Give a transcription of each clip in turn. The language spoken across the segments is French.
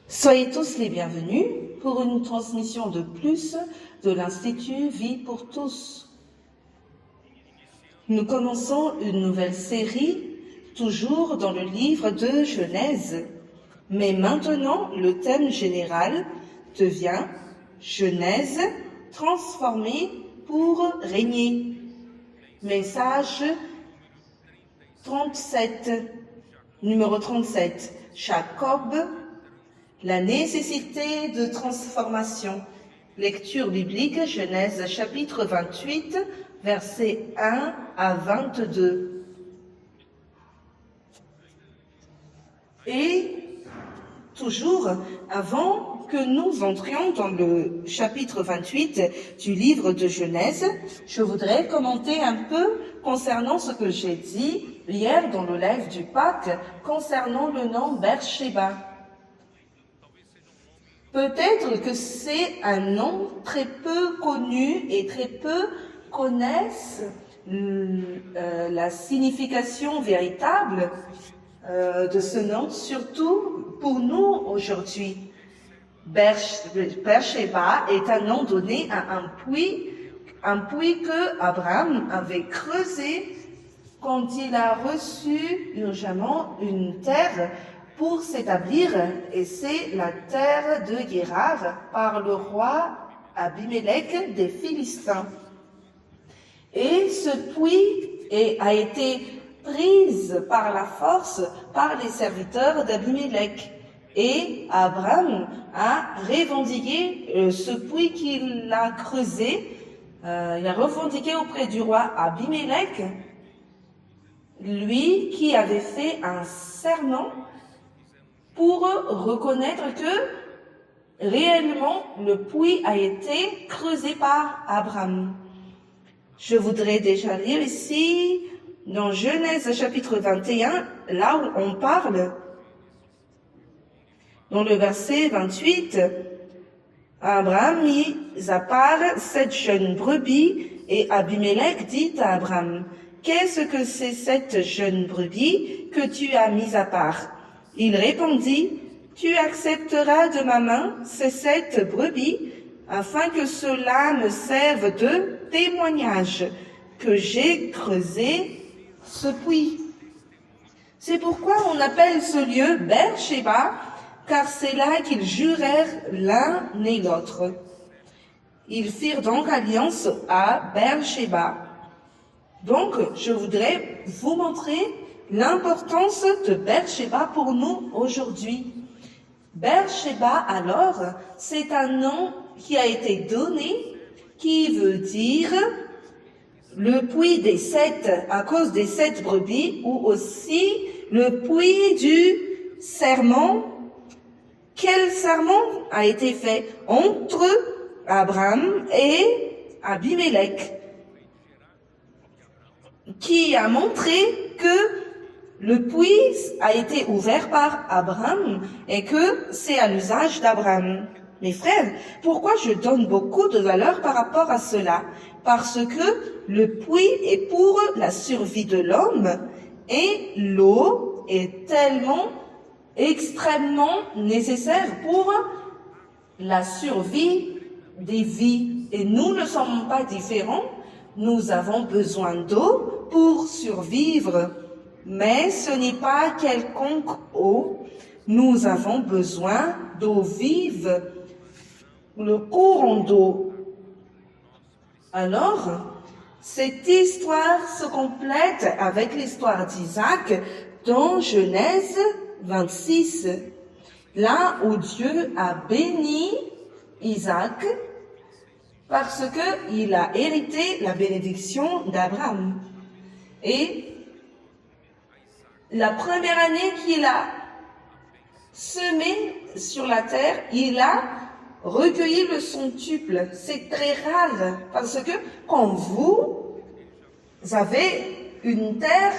Soyez tous les bienvenus pour une transmission de plus de l'Institut Vie pour tous. Nous commençons une nouvelle série, toujours dans le livre de Genèse. Mais maintenant, le thème général devient Genèse transformée pour régner. Message 37, numéro 37. Jacob, la nécessité de transformation. Lecture biblique, Genèse chapitre 28, versets 1 à 22. Et toujours, avant que nous entrions dans le chapitre 28 du livre de Genèse, je voudrais commenter un peu concernant ce que j'ai dit hier dans le live du Pâques concernant le nom Beersheba. Peut-être que c'est un nom très peu connu et très peu connaissent la signification véritable de ce nom, surtout pour nous aujourd'hui. Beersheba est un nom donné à un puits que Abraham avait creusé quand il a reçu urgemment une terre pour s'établir, et c'est la terre de Guérar par le roi Abimelech des Philistins. Et ce puits a été prise par la force par les serviteurs d'Abimelech. Et Abraham a revendiqué ce puits qu'il a creusé. Il a revendiqué auprès du roi Abimelech, lui qui avait fait un serment pour reconnaître que réellement le puits a été creusé par Abraham. Je voudrais déjà lire ici, dans Genèse chapitre 21, là où on parle, dans le verset 28, Abraham mit à part 7 jeunes brebis, et Abimelech dit à Abraham, « Qu'est-ce que c'est cette jeune brebis que tu as mis à part ?» Il répondit, « Tu accepteras de ma main ces 7 brebis, afin que cela me serve de témoignage que j'ai creusé ce puits. » C'est pourquoi on appelle ce lieu Beersheba, car c'est là qu'ils jurèrent l'un et l'autre. Ils firent donc alliance à Beersheba. Donc, je voudrais vous montrer l'importance de Beersheba pour nous aujourd'hui. Beersheba, alors, c'est un nom qui a été donné, qui veut dire le puits des 7 à cause des 7 brebis, ou aussi le puits du serment. Quel serment a été fait entre Abraham et Abimelech, qui a montré que le puits a été ouvert par Abraham et que c'est à l'usage d'Abraham. Mes frères, pourquoi je donne beaucoup de valeur par rapport à cela? Parce que le puits est pour la survie de l'homme et l'eau est extrêmement nécessaire pour la survie des vies. Et nous ne sommes pas différents. Nous avons besoin d'eau pour survivre. Mais ce n'est pas quelconque eau. Nous avons besoin d'eau vive, le courant d'eau. Alors, cette histoire se complète avec l'histoire d'Isaac dans Genèse 26, là où Dieu a béni Isaac parce qu'il a hérité la bénédiction d'Abraham. Et la première année qu'il a semé sur la terre, il a recueilli le centuple. C'est très rare parce que quand vous avez une terre,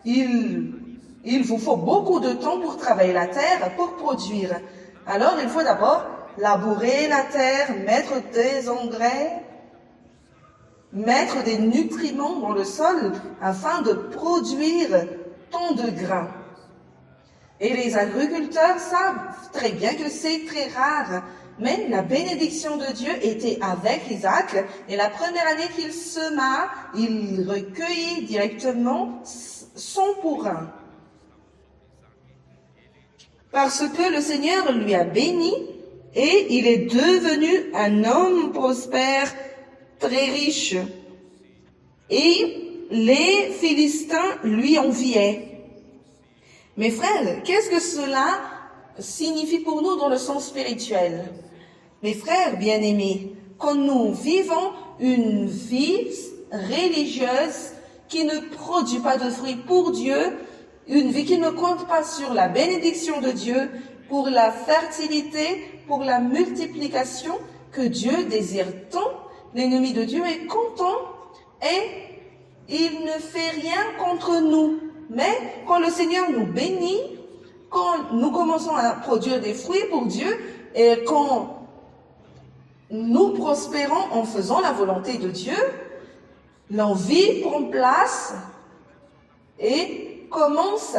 il vous faut beaucoup de temps pour travailler la terre, pour produire. Alors, il faut d'abord labourer la terre, mettre des engrais, mettre des nutriments dans le sol afin de produire tant de grains. Et les agriculteurs savent très bien que c'est très rare. Mais la bénédiction de Dieu était avec Isaac, et la première année qu'il sema, il recueillit directement 100 pour 1. Parce que le Seigneur lui a béni, et il est devenu un homme prospère, très riche. Et les Philistins lui enviaient. Mes frères, qu'est-ce que cela signifie pour nous dans le sens spirituel? Mes frères bien-aimés, quand nous vivons une vie religieuse qui ne produit pas de fruits pour Dieu, une vie qui ne compte pas sur la bénédiction de Dieu, pour la fertilité, pour la multiplication que Dieu désire tant, l'ennemi de Dieu est content et il ne fait rien contre nous. Mais quand le Seigneur nous bénit, quand nous commençons à produire des fruits pour Dieu et quand nous prospérons en faisant la volonté de Dieu, l'envie prend place et commence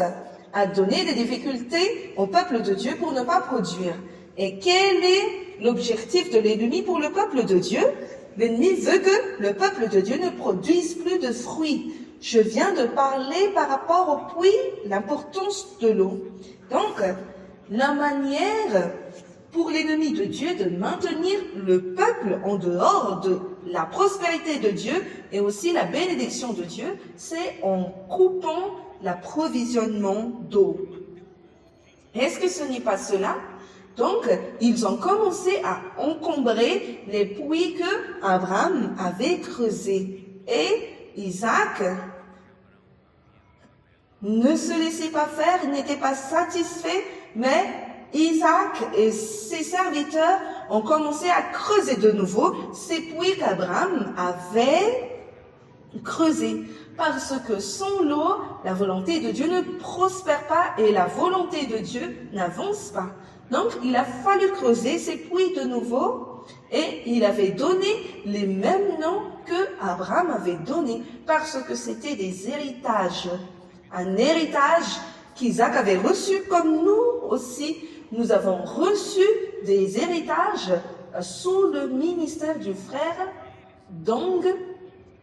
à donner des difficultés au peuple de Dieu pour ne pas produire. Et quel est l'objectif de l'ennemi pour le peuple de Dieu? L'ennemi veut que le peuple de Dieu ne produise plus de fruits. Je viens de parler par rapport au puits, l'importance de l'eau. Donc, la manière pour l'ennemi de Dieu de maintenir le peuple en dehors de la prospérité de Dieu et aussi la bénédiction de Dieu, c'est en coupant l'approvisionnement d'eau. Est-ce que ce n'est pas cela? Donc, ils ont commencé à encombrer les puits que Abraham avait creusés. Et Isaac ne se laissait pas faire, n'était pas satisfait, mais Isaac et ses serviteurs ont commencé à creuser de nouveau ces puits qu'Abraham avait creusés. Parce que sans l'eau, la volonté de Dieu ne prospère pas et la volonté de Dieu n'avance pas. Donc, il a fallu creuser ces puits de nouveau et il avait donné les mêmes noms que Abraham avait donné parce que c'était des héritages. Un héritage qu'Isaac avait reçu comme nous aussi. Nous avons reçu des héritages sous le ministère du frère Dong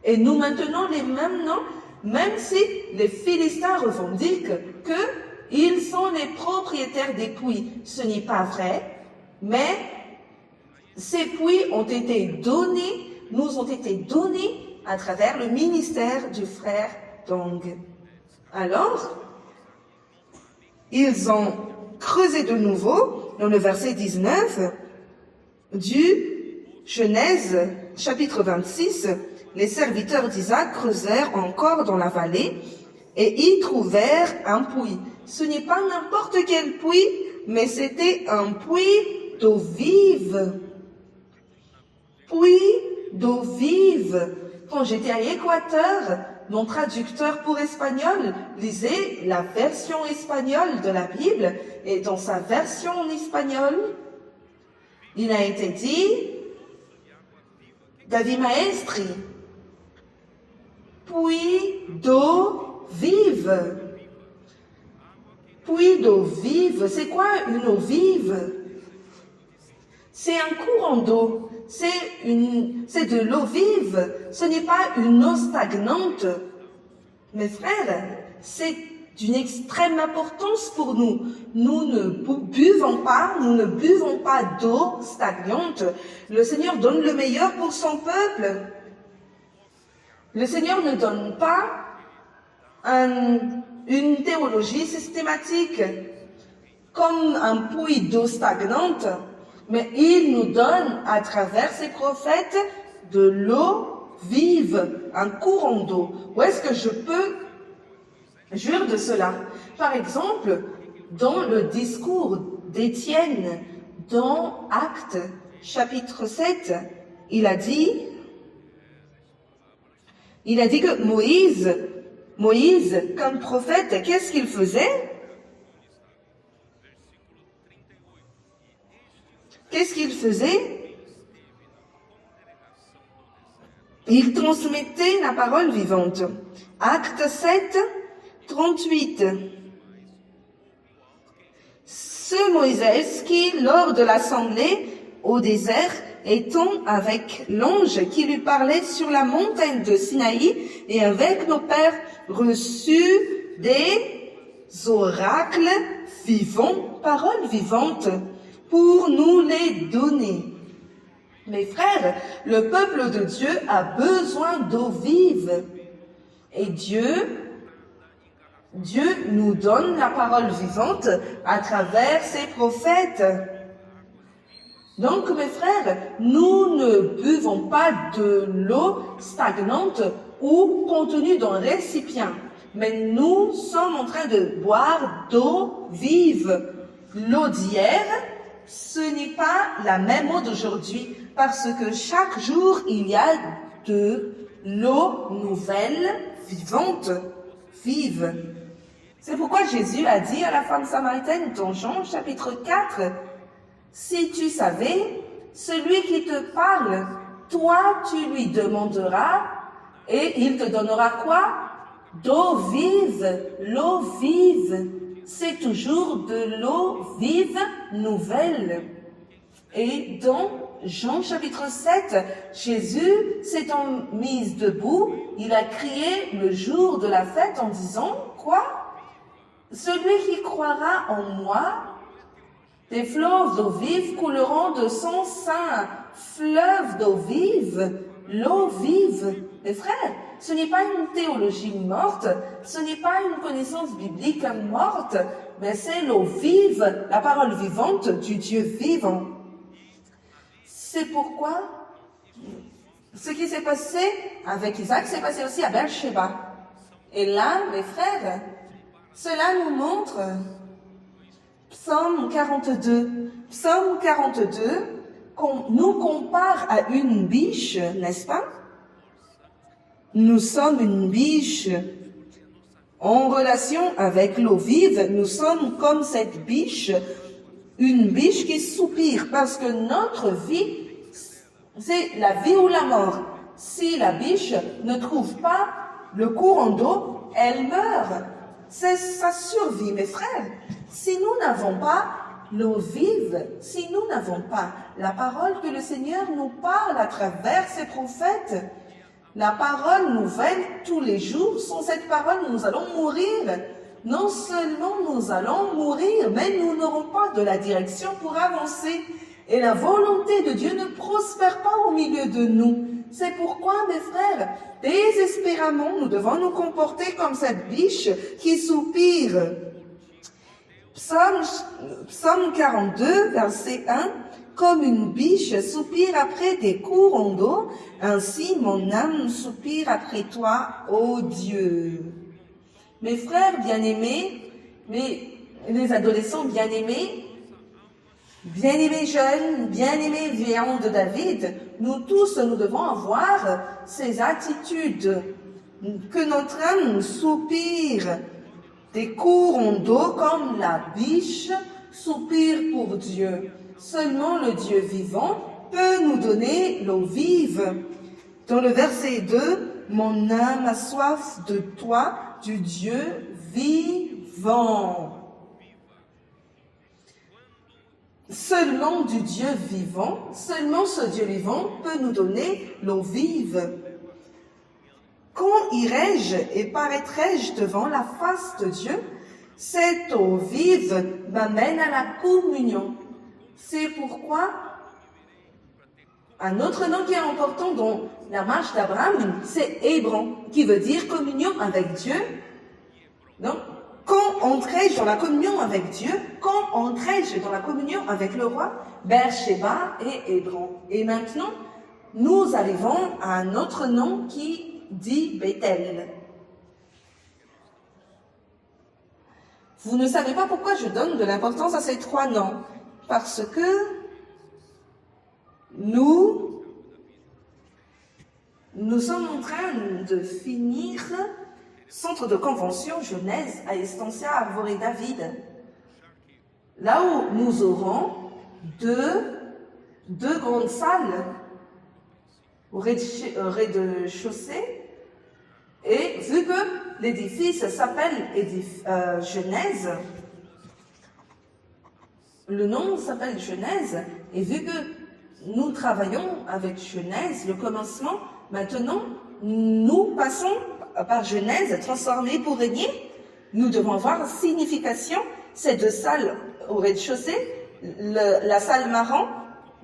et nous maintenons les mêmes noms, même si les Philistins revendiquent qu'ils sont les propriétaires des puits. Ce n'est pas vrai, mais ces puits ont été donnés, nous ont été donnés à travers le ministère du frère Dong. Alors, ils ont creusé de nouveau dans le verset 19 du Genèse chapitre 26. Les serviteurs d'Isaac creusèrent encore dans la vallée et y trouvèrent un puits. Ce n'est pas n'importe quel puits, mais c'était un puits d'eau vive. Puits d'eau vive. Quand j'étais à l'Équateur, mon traducteur pour espagnol lisait la version espagnole de la Bible et dans sa version en espagnol, il a été dit Davi Maestri, puits d'eau vive. Puits d'eau vive, c'est quoi une eau vive? C'est un courant d'eau, c'est de l'eau vive, ce n'est pas une eau stagnante. Mes frères, c'est d'une extrême importance pour nous. Nous ne buvons pas d'eau stagnante. Le Seigneur donne le meilleur pour son peuple. Le Seigneur ne donne pas une théologie systématique comme un puits d'eau stagnante, mais il nous donne à travers ses prophètes de l'eau vive, un courant d'eau. Où est-ce que je peux jurer de cela? Par exemple, dans le discours d'Étienne, dans Actes chapitre 7, il a dit que Moïse, comme prophète, qu'est-ce qu'il faisait? Qu'est-ce qu'il faisait? Il transmettait la parole vivante. Acte 7, 38. Ce Moïse qui, lors de l'assemblée au désert, étant avec l'ange qui lui parlait sur la montagne de Sinaï, et avec nos pères reçut des oracles vivants, paroles vivantes, pour nous les donner. Mes frères, le peuple de Dieu a besoin d'eau vive. Et Dieu nous donne la parole vivante à travers ses prophètes. Donc, mes frères, nous ne buvons pas de l'eau stagnante ou contenue dans un récipient, mais nous sommes en train de boire d'eau vive. L'eau d'hier, ce n'est pas la même eau d'aujourd'hui, parce que chaque jour, il y a de l'eau nouvelle, vivante, vive. C'est pourquoi Jésus a dit à la femme samaritaine dans Jean chapitre 4, « Si tu savais, celui qui te parle, toi tu lui demanderas, et il te donnera quoi? D'eau vive, l'eau vive. C'est toujours de l'eau vive nouvelle. » Et dans Jean chapitre 7, Jésus s'étant mis debout, il a crié le jour de la fête en disant, quoi? Celui qui croira en moi, des fleuves d'eau vive couleront de son sein. Fleuve d'eau vive, l'eau vive. Mes frères, ce n'est pas une théologie morte, ce n'est pas une connaissance biblique morte, mais c'est l'eau vive, la parole vivante du Dieu vivant. C'est pourquoi ce qui s'est passé avec Isaac s'est passé aussi à Beersheba. Et là, mes frères, cela nous montre Psaume 42. Psaume 42 nous compare à une biche, n'est-ce pas? Nous sommes une biche. En relation avec l'eau vive, nous sommes comme cette biche, une biche qui soupire, parce que notre vie, c'est la vie ou la mort. Si la biche ne trouve pas le courant d'eau, elle meurt. C'est sa survie, mes frères. Si nous n'avons pas l'eau vive, si nous n'avons pas la parole que le Seigneur nous parle à travers ses prophètes, la parole nouvelle tous les jours, sans cette parole, nous allons mourir. Non seulement nous allons mourir, mais nous n'aurons pas de la direction pour avancer. Et la volonté de Dieu ne prospère pas au milieu de nous. C'est pourquoi, mes frères, désespérément, nous devons nous comporter comme cette biche qui soupire. Psaume 42, verset 1. Comme une biche soupire après des courants d'eau, ainsi mon âme soupire après toi, ô Dieu. Mes frères bien-aimés, les adolescents bien-aimés jeunes, bien-aimés viande de David, nous tous, nous devons avoir ces attitudes, que notre âme soupire des courants d'eau comme la biche soupire pour Dieu. Seulement le Dieu vivant peut nous donner l'eau vive. Dans le verset 2, « Mon âme a soif de toi, du Dieu vivant. » Seulement du Dieu vivant, seulement ce Dieu vivant peut nous donner l'eau vive. Quand irai-je et paraîtrai-je devant la face de Dieu? Cette eau vive m'amène à la communion. C'est pourquoi un autre nom qui est important dans la marche d'Abraham, c'est Hébron, qui veut dire communion avec Dieu. Donc, quand entrai-je dans la communion avec Dieu? Quand entrai-je dans la communion avec le roi? Beersheba et Hébron. Et maintenant, nous arrivons à un autre nom qui dit Bethel. Vous ne savez pas pourquoi je donne de l'importance à ces trois noms. Parce que nous sommes en train de finir centre de convention Genèse à Estancia, Arvor et David. Là où nous aurons deux grandes salles au rez-de-chaussée. Et vu que l'édifice s'appelle Genèse, le nom s'appelle Genèse, et vu que nous travaillons avec Genèse, le commencement, maintenant, nous passons par Genèse, transformée pour régner. Nous devons voir la signification. Ces deux salles au rez-de-chaussée, la salle marron,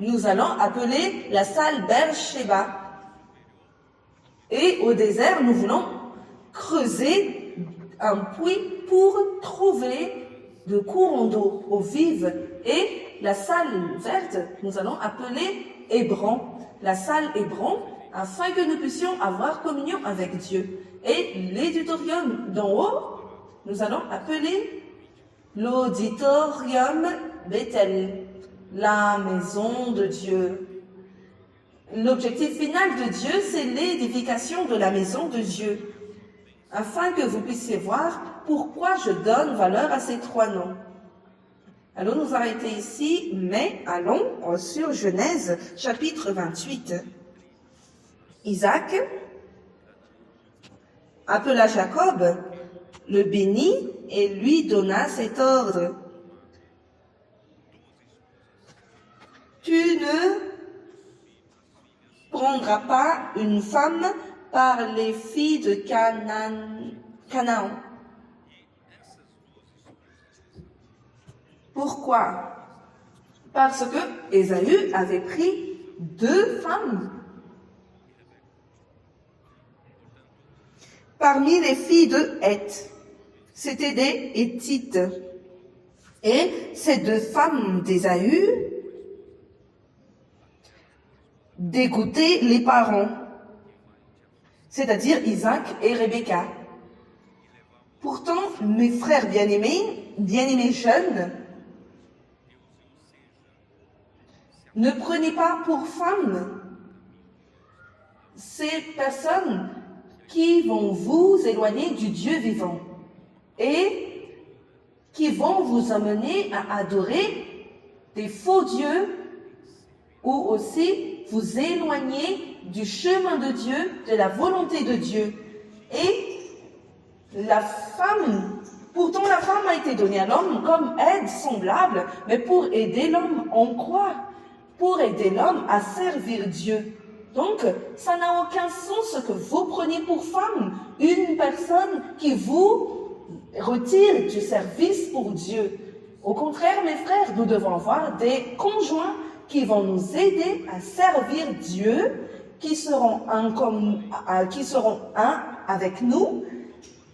nous allons appeler la salle Beersheba. Et au désert, nous voulons creuser un puits pour trouver de courants d'eau, eau vive. Et la salle verte, nous allons appeler Hébron, la salle Hébron, afin que nous puissions avoir communion avec Dieu. Et l'éditorium d'en haut, nous allons appeler l'auditorium Bethel, la maison de Dieu. L'objectif final de Dieu, c'est l'édification de la maison de Dieu, afin que vous puissiez voir pourquoi je donne valeur à ces trois noms. Allons nous arrêter ici, mais allons sur Genèse, chapitre 28. Isaac appela Jacob, le bénit et lui donna cet ordre. Tu ne prendras pas une femme par les filles de Canaan. Pourquoi? Parce que Ésaü avait pris 2 femmes. Parmi les filles de Heth, c'était des Héthites. Et ces 2 femmes d'Ésaü dégoûtaient les parents, c'est-à-dire Isaac et Rebecca. Pourtant, mes frères bien-aimés jeunes, ne prenez pas pour femmes ces personnes qui vont vous éloigner du Dieu vivant et qui vont vous amener à adorer des faux dieux ou aussi vous éloigner du chemin de Dieu, de la volonté de Dieu. Et la femme, pourtant la femme a été donnée à l'homme comme aide semblable, mais pour aider l'homme en quoi? Pour aider l'homme à servir Dieu. Donc, ça n'a aucun sens que vous preniez pour femme une personne qui vous retire du service pour Dieu. Au contraire, mes frères, nous devons avoir des conjoints qui vont nous aider à servir Dieu, qui seront un avec nous,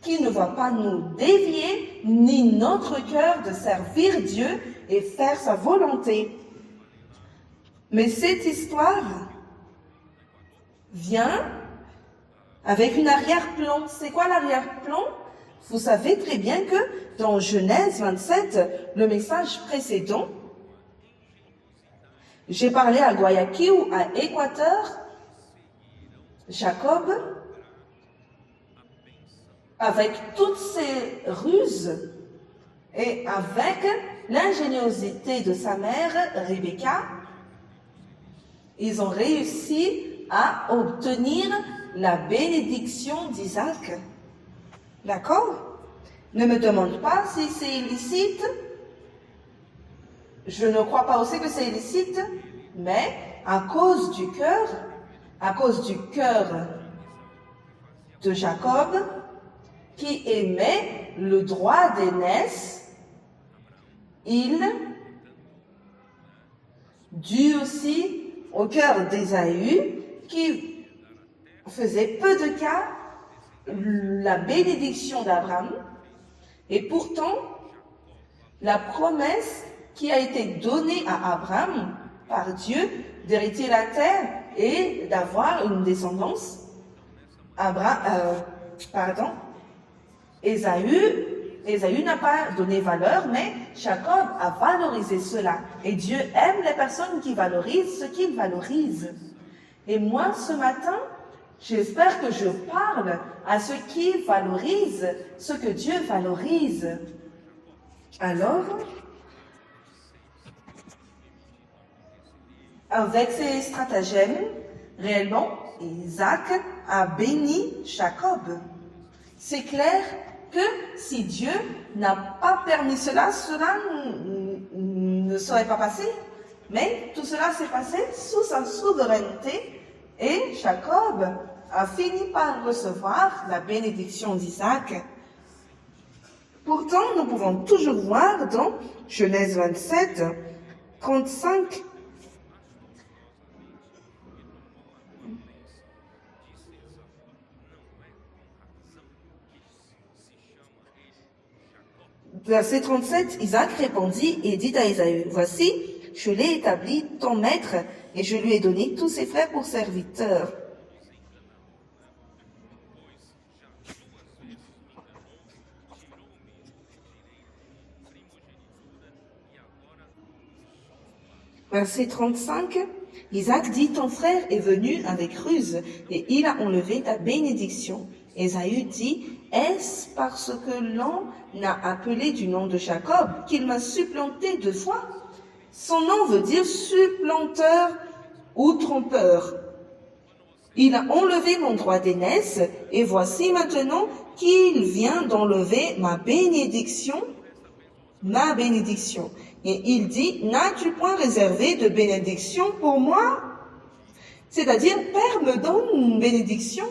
qui ne vont pas nous dévier, ni notre cœur de servir Dieu et faire sa volonté. Mais cette histoire vient avec une arrière-plan. C'est quoi l'arrière-plan? Vous savez très bien que dans Genèse 27, le message précédent, j'ai parlé à Guayaquil, à Équateur, Jacob, avec toutes ses ruses et avec l'ingéniosité de sa mère, Rebecca, ils ont réussi à obtenir la bénédiction d'Isaac. D'accord? Ne me demande pas si c'est illicite. Je ne crois pas aussi que c'est illicite, mais à cause du cœur de Jacob, qui aimait le droit d'aînesse, il dut aussi au cœur d'Ésaü, qui faisait peu de cas la bénédiction d'Abraham, et pourtant la promesse qui a été donnée à Abraham par Dieu d'hériter la terre et d'avoir une descendance, Ésaü n'a pas donné valeur, mais Jacob a valorisé cela. Et Dieu aime les personnes qui valorisent ce qu'il valorise. Et moi, ce matin, j'espère que je parle à ceux qui valorisent ce que Dieu valorise. Alors, avec ces stratagèmes, réellement, Isaac a béni Jacob. C'est clair que si Dieu n'a pas permis cela, cela ne serait pas passé, mais tout cela s'est passé sous sa souveraineté et Jacob a fini par recevoir la bénédiction d'Isaac. Pourtant, nous pouvons toujours voir dans Genèse 27, 35, verset 37, Isaac répondit et dit à Ésaü, « Voici, je l'ai établi ton maître, et je lui ai donné tous ses frères pour serviteurs. » Verset 35, Isaac dit, « Ton frère est venu avec ruse, et il a enlevé ta bénédiction. » Ésaü dit, « Est-ce parce que l'on n'a appelé du nom de Jacob qu'il m'a supplanté 2 fois ?» Son nom veut dire supplanteur ou trompeur. Il a enlevé mon droit d'aînesse, et voici maintenant qu'il vient d'enlever ma bénédiction. Et il dit, n'as-tu point réservé de bénédiction pour moi? C'est-à-dire, Père me donne une bénédiction.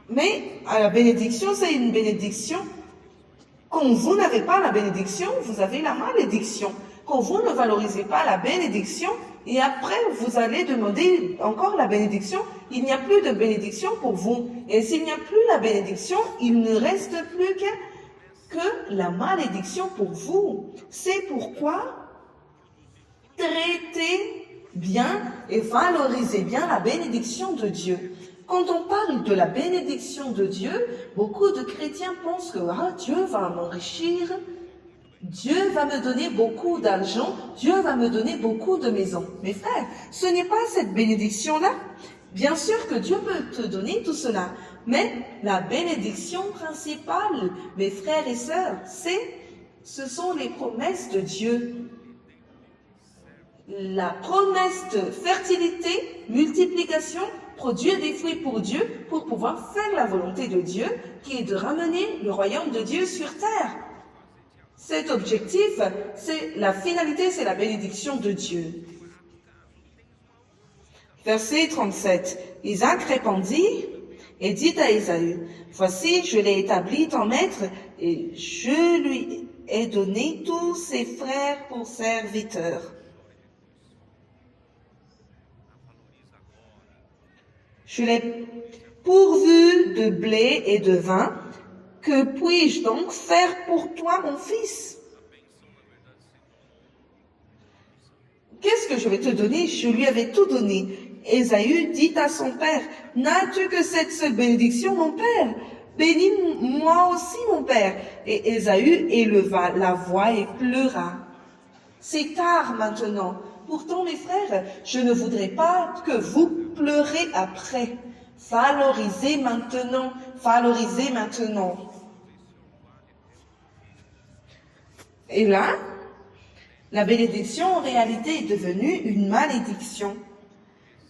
Mais la bénédiction, c'est une bénédiction. Quand vous n'avez pas la bénédiction, vous avez la malédiction. Quand vous ne valorisez pas la bénédiction, et après vous allez demander encore la bénédiction, il n'y a plus de bénédiction pour vous. Et s'il n'y a plus la bénédiction, il ne reste plus que la malédiction pour vous. C'est pourquoi traitez bien et valorisez bien la bénédiction de Dieu. Quand on parle de la bénédiction de Dieu, beaucoup de chrétiens pensent que Dieu va m'enrichir, Dieu va me donner beaucoup d'argent, Dieu va me donner beaucoup de maisons. Mes frères, ce n'est pas cette bénédiction-là. Bien sûr que Dieu peut te donner tout cela, mais la bénédiction principale, mes frères et sœurs, ce sont les promesses de Dieu. La promesse de fertilité, multiplication, produire des fruits pour Dieu, pour pouvoir faire la volonté de Dieu, qui est de ramener le royaume de Dieu sur terre. Cet objectif, la finalité, c'est la bénédiction de Dieu. Verset 37. Isaac répondit et dit à Ésaü, « Voici, je l'ai établi ton maître, et je lui ai donné tous ses frères pour serviteurs. » Je l'ai pourvu de blé et de vin. Que puis-je donc faire pour toi, mon fils? Qu'est-ce que je vais te donner? Je lui avais tout donné. Ésaü dit à son père, « N'as-tu que cette seule bénédiction, mon père? Bénis-moi aussi, mon père. » Et Ésaü éleva la voix et pleura. C'est tard maintenant. Pourtant, mes frères, je ne voudrais pas que vous pleurez après. Valorisez maintenant, valorisez maintenant. Et là, la bénédiction en réalité est devenue une malédiction.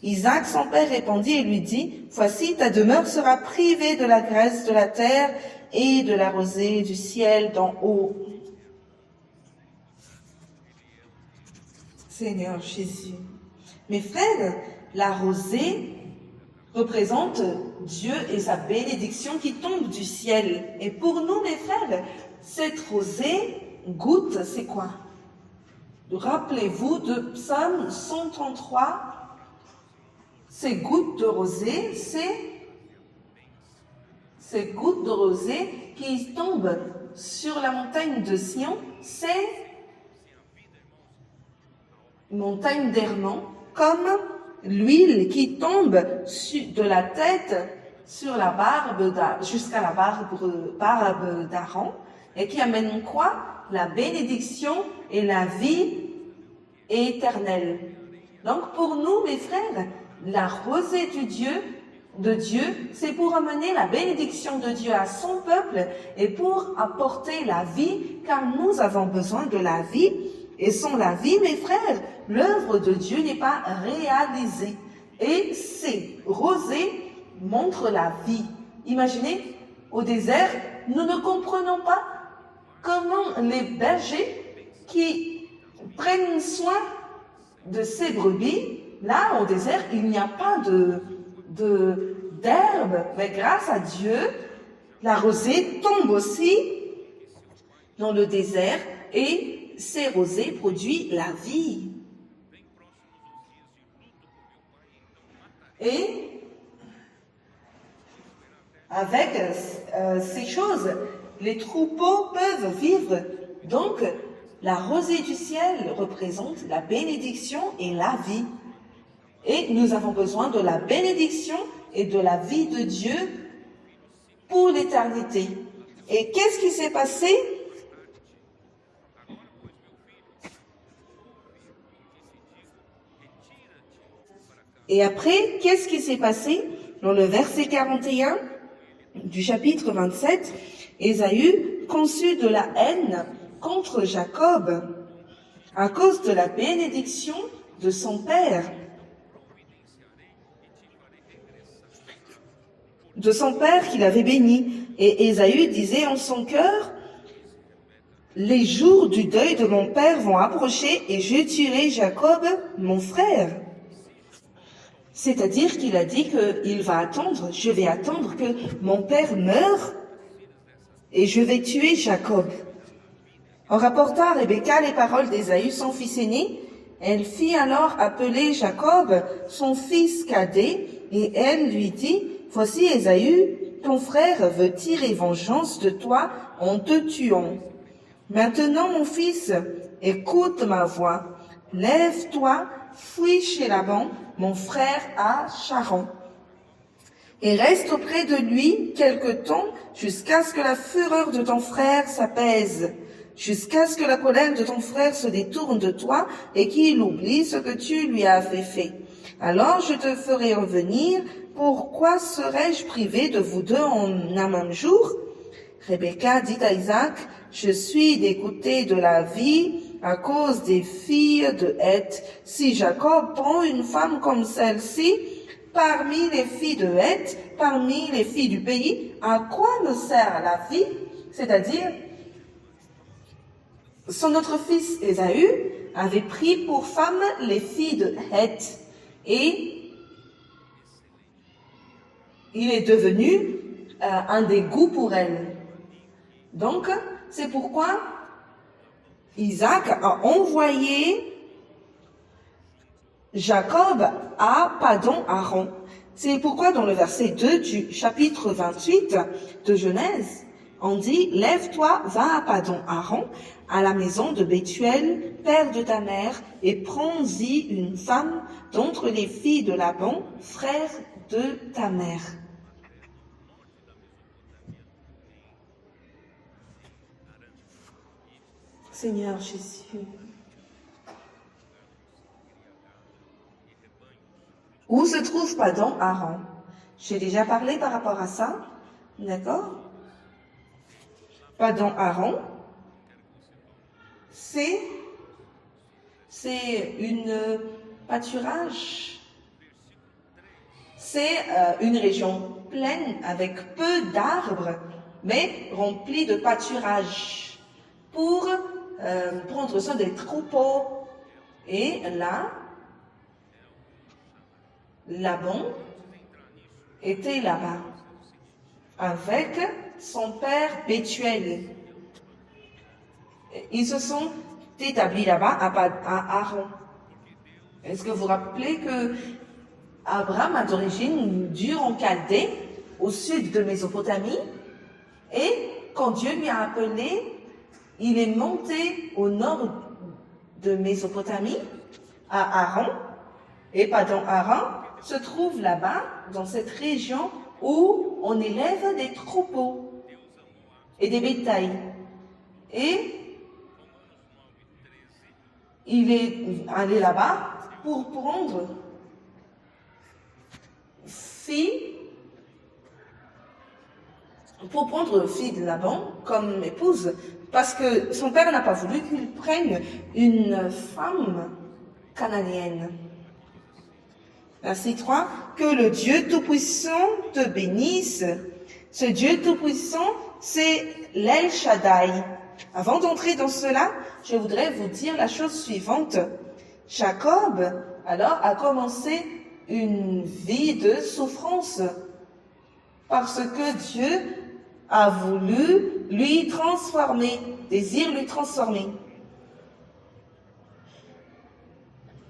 Isaac, son père, répondit et lui dit, « Voici, ta demeure sera privée de la graisse de la terre et de la rosée du ciel d'en haut. » Seigneur Jésus. Mes frères, la rosée représente Dieu et sa bénédiction qui tombe du ciel. Et pour nous, mes frères, cette rosée, goutte, c'est quoi? Rappelez-vous de Psaume 133. Ces gouttes de rosée, ces gouttes de rosée qui tombent sur la montagne de Sion, c'est montagne d'Hermon, comme l'huile qui tombe de la tête sur la barbe jusqu'à la barbe d'Aaron, et qui amène quoi? La bénédiction et la vie éternelle. Donc pour nous, mes frères, la rosée de Dieu, c'est pour amener la bénédiction de Dieu à son peuple et pour apporter la vie, car nous avons besoin de la vie. Et sans la vie, mes frères, l'œuvre de Dieu n'est pas réalisée. Et ces rosées montrent la vie. Imaginez, au désert, nous ne comprenons pas comment les bergers qui prenne soin de ses brebis. Là, au désert, il n'y a pas d'herbe, mais grâce à Dieu, la rosée tombe aussi dans le désert et ces rosées produisent la vie. Et avec ces choses, les troupeaux peuvent vivre. Donc, la rosée du ciel représente la bénédiction et la vie. Et nous avons besoin de la bénédiction et de la vie de Dieu pour l'éternité. Et qu'est-ce qui s'est passé? Et après, qu'est-ce qui s'est passé? Dans le verset 41 du chapitre 27, Ésaü conçut de la haine contre Jacob à cause de la bénédiction de son père. De son père qu'il avait béni. Et Ésaü disait en son cœur, « Les jours du deuil de mon père vont approcher et je tuerai Jacob, mon frère. » C'est-à-dire qu'il a dit qu'il va attendre, je vais attendre que mon père meure et je vais tuer Jacob. On rapporta à Rebecca les paroles d'Ésaü, son fils aîné. Elle fit alors appeler Jacob, son fils cadet, et elle lui dit, « Voici Ésaü, ton frère veut tirer vengeance de toi en te tuant. Maintenant, mon fils, écoute ma voix. Lève-toi, fuis chez Laban, mon frère à Charan, et reste auprès de lui quelque temps jusqu'à ce que la fureur de ton frère s'apaise, jusqu'à ce que la colère de ton frère se détourne de toi et qu'il oublie ce que tu lui avais fait. Alors je te ferai revenir. Pourquoi serais-je privé de vous deux en un même jour? » Rebecca dit à Isaac, « Je suis dégoûtée de la vie à cause des filles de Heth. Si Jacob prend une femme comme celle-ci, parmi les filles de Heth, parmi les filles du pays, à quoi me sert la vie? » C'est-à-dire, notre fils Ésaü avait pris pour femme les filles de Heth et il est devenu un dégoût pour elle. Donc, c'est pourquoi Isaac a envoyé Jacob à Paddan-Aram. C'est pourquoi dans le verset 2 du chapitre 28 de Genèse, on dit « Lève-toi, va à Paddan-Aram, à la maison de Bethuel, père de ta mère, et prends-y une femme d'entre les filles de Laban, frère de ta mère. » Seigneur Jésus. Où se trouve Paddan-Aram? J'ai déjà parlé par rapport à ça, d'accord? Paddan-Aram, c'est une pâturage. C'est une région pleine avec peu d'arbres, mais remplie de pâturage pour prendre soin des troupeaux. Et là, Laban était là-bas avec son père Bethuel. Ils se sont établis là-bas à Haran. Est-ce que vous vous rappelez que Abraham a d'origine dure en Chaldée, au sud de Mésopotamie, et quand Dieu lui a appelé, il est monté au nord de Mésopotamie, à Haran, et Paddan-Aram se trouve là-bas, dans cette région où on élève des troupeaux et des bétails. Et il est allé là-bas pour prendre fille de Laban comme épouse, parce que son père n'a pas voulu qu'il prenne une femme cananéenne. Verset 3, que le Dieu Tout-Puissant te bénisse. Ce Dieu Tout-Puissant, c'est l'El Shaddai. Avant d'entrer dans cela, je voudrais vous dire la chose suivante. Jacob, alors, a commencé une vie de souffrance parce que Dieu a voulu lui transformer, désire lui transformer.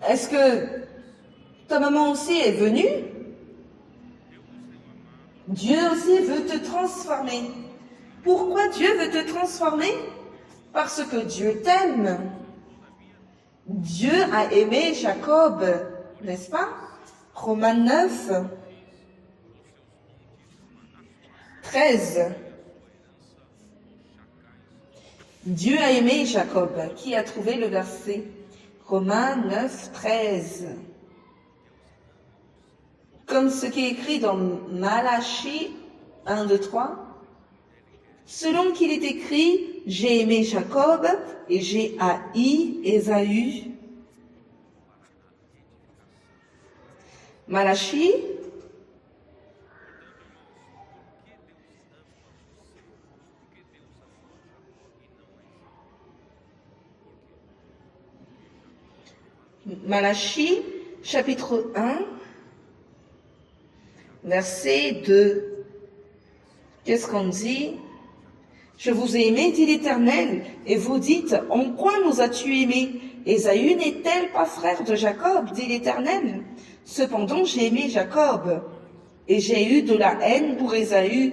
Est-ce que ta maman aussi est venue? Dieu aussi veut te transformer. Pourquoi Dieu veut te transformer? Parce que Dieu t'aime. Dieu a aimé Jacob, n'est-ce pas? Romains 9, 13. Dieu a aimé Jacob. Qui a trouvé le verset? Romains 9, 13. Comme ce qui est écrit dans Malachie 1, 2, 3. Selon qu'il est écrit, j'ai aimé Jacob et j'ai haï Ésaü. Malachie. Malachie, chapitre 1, verset 2. Qu'est-ce qu'on dit? Je vous ai aimé, dit l'Éternel, et vous dites, en quoi nous as-tu aimés? Ésaü n'est-elle pas frère de Jacob, dit l'Éternel? Cependant, j'ai aimé Jacob, et j'ai eu de la haine pour Ésaü.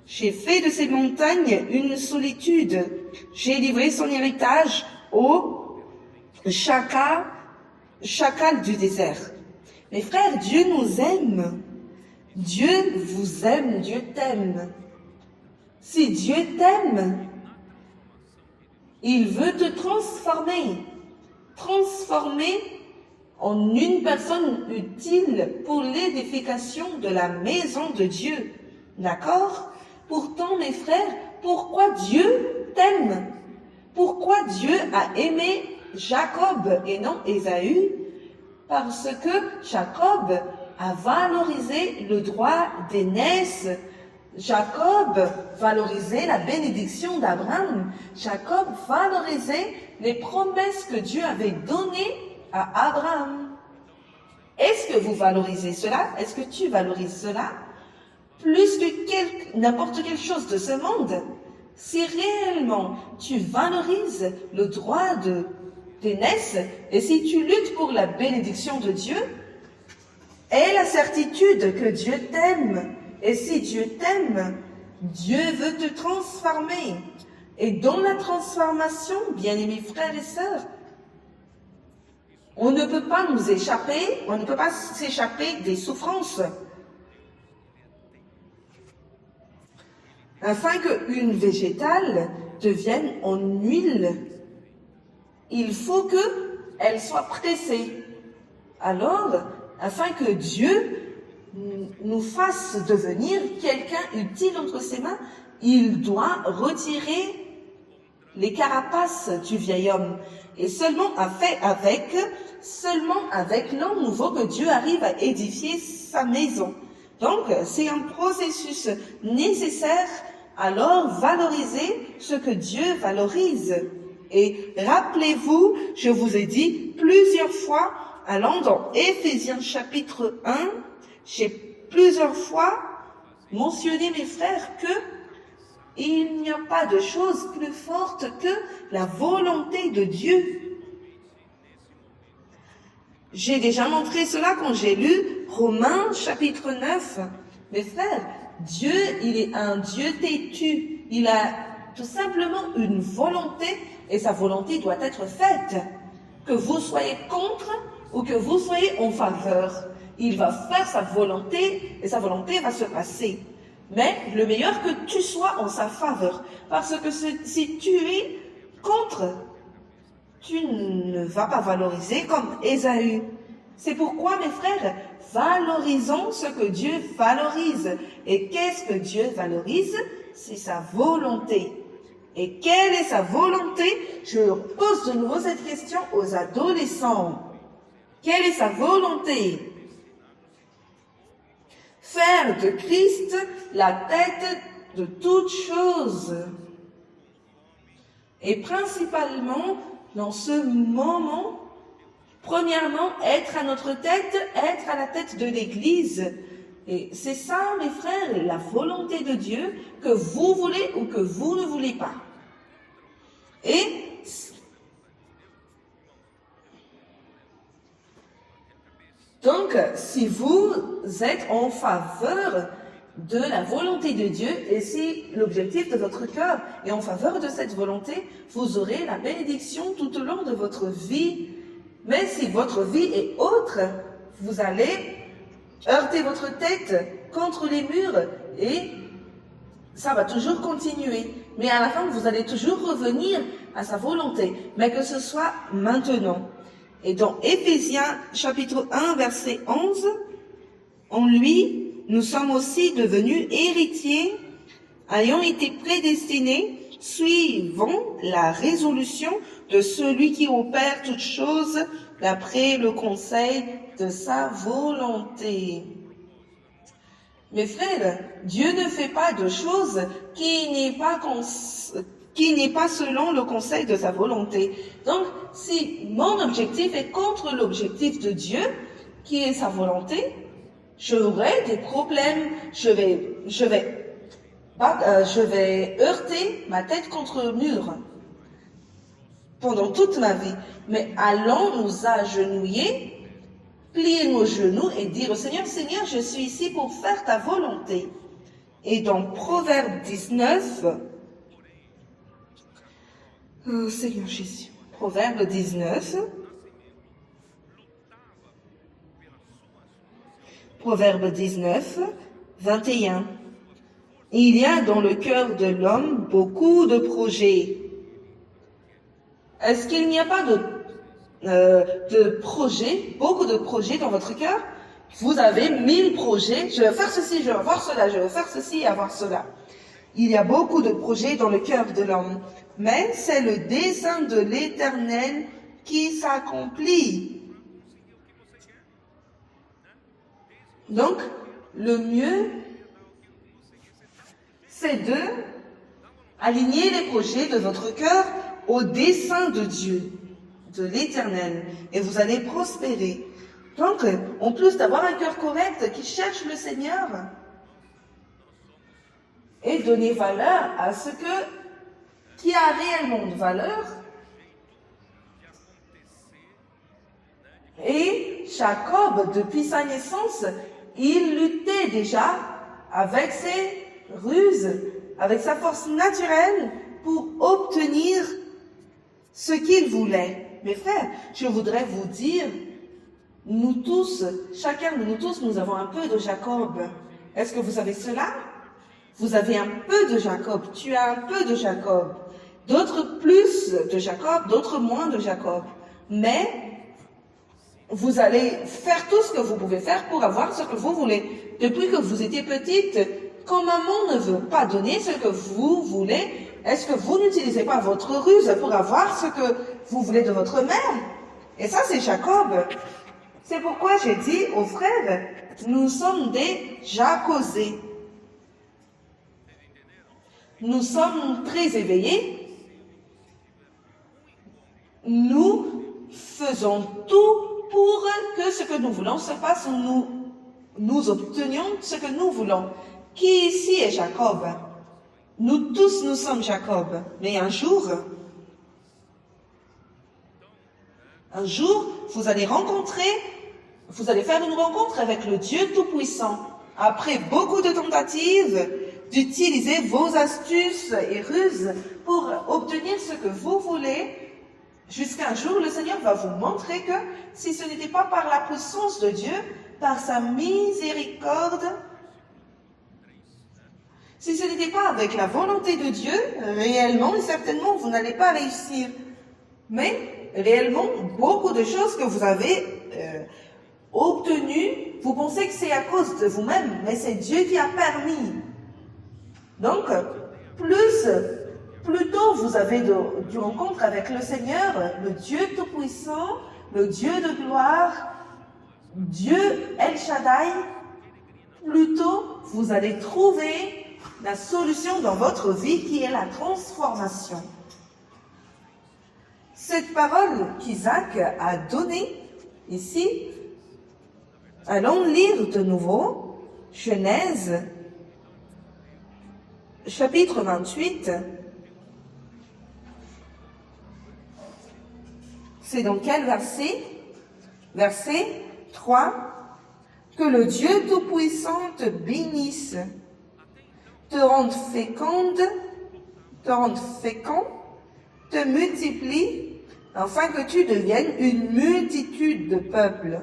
J'ai fait de ces montagnes une solitude. J'ai livré son héritage au chacal du désert. Mes frères, Dieu nous aime. Dieu vous aime, Dieu t'aime. Si Dieu t'aime, il veut te transformer en une personne utile pour l'édification de la maison de Dieu. D'accord? Pourtant, mes frères, pourquoi Dieu t'aime? Pourquoi Dieu a aimé Jacob et non Ésaü? Parce que Jacob a valorisé le droit d'aînesse. Jacob valorisait la bénédiction d'Abraham. Jacob valorisait les promesses que Dieu avait données à Abraham. Est-ce que vous valorisez cela? Est-ce que tu valorises cela? Plus que n'importe quelle chose de ce monde. Si réellement tu valorises le droit d'aînesse et si tu luttes pour la bénédiction de Dieu, aie la certitude que Dieu t'aime. Et si Dieu t'aime, Dieu veut te transformer. Et dans la transformation, bien-aimés frères et sœurs, on ne peut pas nous échapper, on ne peut pas s'échapper des souffrances. Afin qu'une végétale devienne en huile, il faut qu'elle soit pressée. Alors, afin que Dieu nous fasse devenir quelqu'un utile entre ses mains, il doit retirer les carapaces du vieil homme. Et seulement avec l'homme nouveau que Dieu arrive à édifier sa maison. Donc, c'est un processus nécessaire. Alors, valorisez ce que Dieu valorise. Et rappelez-vous, je vous ai dit plusieurs fois, allant dans Éphésiens chapitre 1, j'ai plusieurs fois mentionné, mes frères, que il n'y a pas de chose plus forte que la volonté de Dieu. J'ai déjà montré cela quand j'ai lu Romains chapitre 9. Mes frères, Dieu, il est un Dieu têtu. Il a tout simplement une volonté et sa volonté doit être faite. Que vous soyez contre ou que vous soyez en faveur. Il va faire sa volonté et sa volonté va se passer. Mais le meilleur que tu sois en sa faveur. Parce que si tu es contre, tu ne vas pas valoriser comme Ésaü. C'est pourquoi, mes frères, valorisons ce que Dieu valorise. Et qu'est-ce que Dieu valorise? C'est sa volonté. Et quelle est sa volonté? Je pose de nouveau cette question aux adolescents. Quelle est sa volonté? Faire de Christ la tête de toutes choses. Et principalement, dans ce moment, premièrement, être à notre tête, être à la tête de l'Église. Et c'est ça, mes frères, la volonté de Dieu, que vous voulez ou que vous ne voulez pas. Et donc, si vous êtes en faveur de la volonté de Dieu, et si l'objectif de votre cœur est en faveur de cette volonté, vous aurez la bénédiction tout au long de votre vie. Mais si votre vie est autre, vous allez heurter votre tête contre les murs et ça va toujours continuer. Mais à la fin, vous allez toujours revenir à sa volonté, mais que ce soit maintenant. Et dans Éphésiens chapitre 1, verset 11, en lui, nous sommes aussi devenus héritiers, ayant été prédestinés, suivant la résolution de celui qui opère toutes choses d'après le conseil de sa volonté. Mes frères, Dieu ne fait pas de choses qui n'est pas selon le conseil de sa volonté. Donc, si mon objectif est contre l'objectif de Dieu, qui est sa volonté, j'aurai des problèmes, je vais heurter ma tête contre le mur pendant toute ma vie. Mais allons nous agenouiller, plier nos genoux et dire au Seigneur, Seigneur, je suis ici pour faire ta volonté. Et dans Proverbe 19, Seigneur Jésus, Proverbe 19, Proverbe 19, 21. Il y a dans le cœur de l'homme beaucoup de projets. Est-ce qu'il n'y a pas de projets, beaucoup de projets dans votre cœur? Vous avez 1000 projets. Je vais faire ceci, je vais avoir cela, je vais faire ceci et avoir cela. Il y a beaucoup de projets dans le cœur de l'homme. Mais c'est le dessein de l'Éternel qui s'accomplit. Donc, le mieux, c'est de aligner les projets de votre cœur au dessein de Dieu, de l'Éternel, et vous allez prospérer. Donc, en plus d'avoir un cœur correct qui cherche le Seigneur, et donner valeur à ce qui a réellement de valeur. Et Jacob, depuis sa naissance, il luttait déjà avec ses ruses, avec sa force naturelle pour obtenir ce qu'il voulait. Mes frères, je voudrais vous dire, nous tous, chacun de nous tous, nous avons un peu de Jacob. Est-ce que vous savez cela? Vous avez un peu de Jacob, tu as un peu de Jacob. D'autres plus de Jacob, d'autres moins de Jacob. Mais vous allez faire tout ce que vous pouvez faire pour avoir ce que vous voulez. Depuis que vous étiez petite, quand maman ne veut pas donner ce que vous voulez, est-ce que vous n'utilisez pas votre ruse pour avoir ce que vous voulez de votre mère? Et ça, c'est Jacob. C'est pourquoi j'ai dit aux frères, nous sommes des Jacosés. Nous sommes très éveillés. Nous faisons tout pour que ce que nous voulons se passe, nous obtenions ce que nous voulons. Qui ici est Jacob? Nous tous, nous sommes Jacob. Mais un jour, vous allez faire une rencontre avec le Dieu Tout-Puissant. Après beaucoup de tentatives, d'utiliser vos astuces et ruses pour obtenir ce que vous voulez, jusqu'à un jour, le Seigneur va vous montrer que si ce n'était pas par la puissance de Dieu, par sa miséricorde, si ce n'était pas avec la volonté de Dieu, réellement et certainement, vous n'allez pas réussir. Mais réellement, beaucoup de choses que vous avez obtenues, vous pensez que c'est à cause de vous-même, mais c'est Dieu qui a permis. Donc, plus tôt vous avez de rencontre avec le Seigneur, le Dieu Tout-Puissant, le Dieu de gloire, Dieu El Shaddai, plus tôt vous allez trouver la solution dans votre vie qui est la transformation. Cette parole qu'Isaac a donnée ici, allons lire de nouveau Genèse, chapitre 28. C'est dans quel verset? Verset 3. Que le Dieu Tout-Puissant te bénisse, te rende fécond, te multiplie, afin que tu deviennes une multitude de peuples.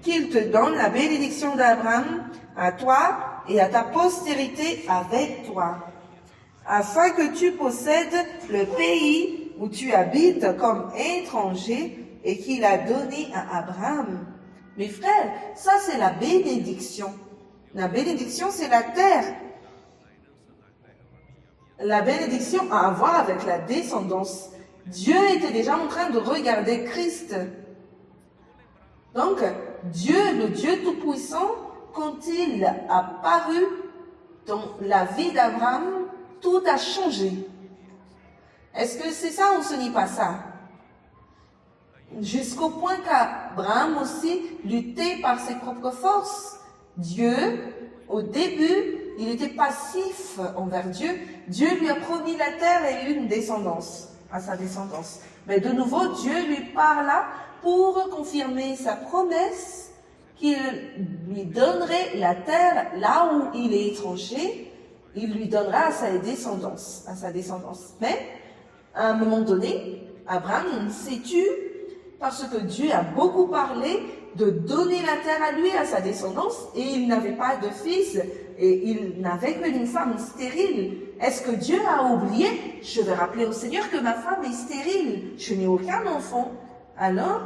Qu'il te donne la bénédiction d'Abraham à toi et à ta postérité avec toi, afin que tu possèdes le pays où tu habites comme étranger et qu'il a donné à Abraham. Mes frères, ça c'est la bénédiction. La bénédiction, c'est la terre. La bénédiction a à voir avec la descendance. Dieu était déjà en train de regarder Christ. Donc, Dieu, le Dieu Tout-Puissant, quand il a paru dans la vie d'Abraham, tout a changé. Est-ce que c'est ça ou ce n'est pas ça? Jusqu'au point qu'Abraham aussi luttait par ses propres forces. Dieu, au début, il était passif envers Dieu. Dieu lui a promis la terre et une descendance, à sa descendance. Mais de nouveau, Dieu lui parla pour confirmer sa promesse qu'il lui donnerait la terre là où il est étranger. Il lui donnera à sa descendance. Mais, à un moment donné, Abraham s'est tu parce que Dieu a beaucoup parlé de donner la terre à lui, à sa descendance, et il n'avait pas de fils, et il n'avait qu'une femme stérile. Est-ce que Dieu a oublié? Je vais rappeler au Seigneur que ma femme est stérile, je n'ai aucun enfant. Alors,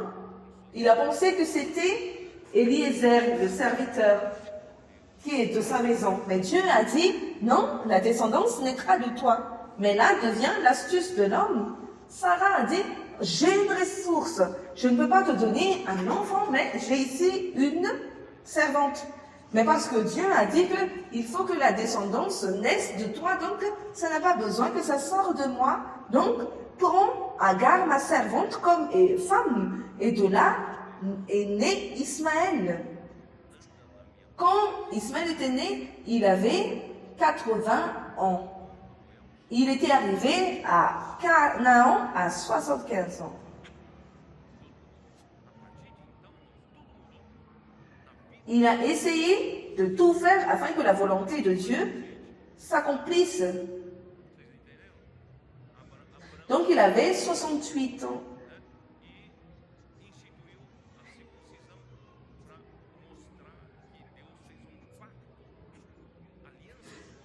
il a pensé que c'était Eliezer, le serviteur, qui est de sa maison. Mais Dieu a dit, non, la descendance naîtra de toi. Mais là devient l'astuce de l'homme. Sarah a dit, j'ai une ressource, je ne peux pas te donner un enfant, mais j'ai ici une servante. Mais parce que Dieu a dit qu'il faut que la descendance naisse de toi, donc ça n'a pas besoin que ça sorte de moi. Donc, prends Agar, ma servante, comme femme. Et de là est né Ismaël. Quand Ismaël était né, il avait 80 ans. Il était arrivé à Canaan à 75 ans. Il a essayé de tout faire afin que la volonté de Dieu s'accomplisse. Donc il avait 68 ans.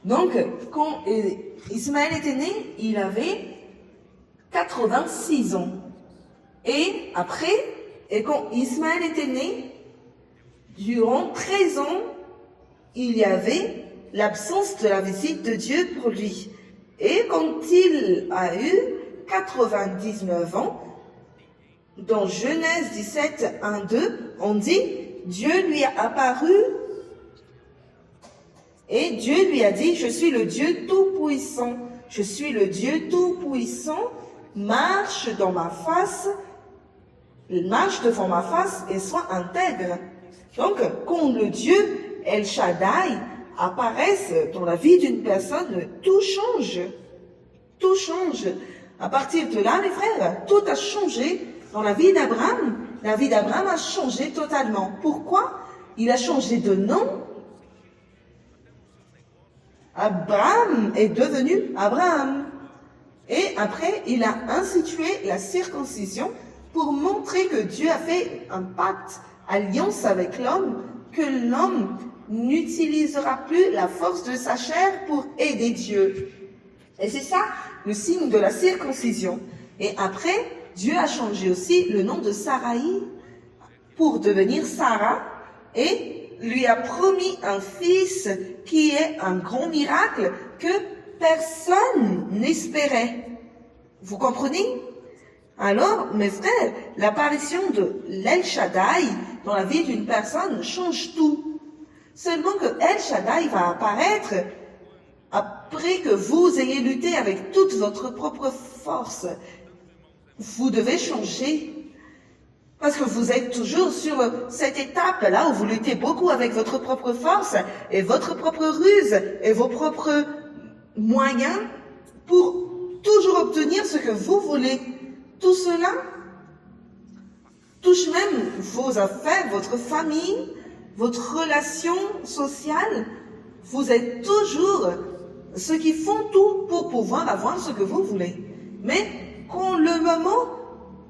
Donc, quand Ismaël était né, il avait 86 ans. Et après, quand Ismaël était né, durant 13 ans, il y avait l'absence de la visite de Dieu pour lui. Et quand il a eu 99 ans, dans Genèse 17, 1, 2, on dit, Dieu lui a apparu et Dieu lui a dit, je suis le Dieu Tout-Puissant. Je suis le Dieu Tout-Puissant, marche devant ma face et sois intègre. Donc, quand le Dieu El Shaddai apparaisse dans la vie d'une personne, tout change. Tout change. À partir de là, mes frères, tout a changé dans la vie d'Abraham. La vie d'Abraham a changé totalement. Pourquoi? Il a changé de nom. Abraham est devenu Abraham. Et après, il a institué la circoncision pour montrer que Dieu a fait un pacte, alliance avec l'homme, que l'homme n'utilisera plus la force de sa chair pour aider Dieu. Et c'est ça le signe de la circoncision. Et après, Dieu a changé aussi le nom de Saraï pour devenir Sarah et lui a promis un fils qui est un grand miracle que personne n'espérait. Vous comprenez? Alors, mes frères, l'apparition de l'El Shaddai dans la vie d'une personne change tout. Seulement que El Shaddai va apparaître après que vous ayez lutté avec toute votre propre force, vous devez changer. Parce que vous êtes toujours sur cette étape-là où vous luttez beaucoup avec votre propre force et votre propre ruse et vos propres moyens pour toujours obtenir ce que vous voulez. Tout cela touche même vos affaires, votre famille, votre relation sociale. Vous êtes toujours ceux qui font tout pour pouvoir avoir ce que vous voulez. Mais quand le moment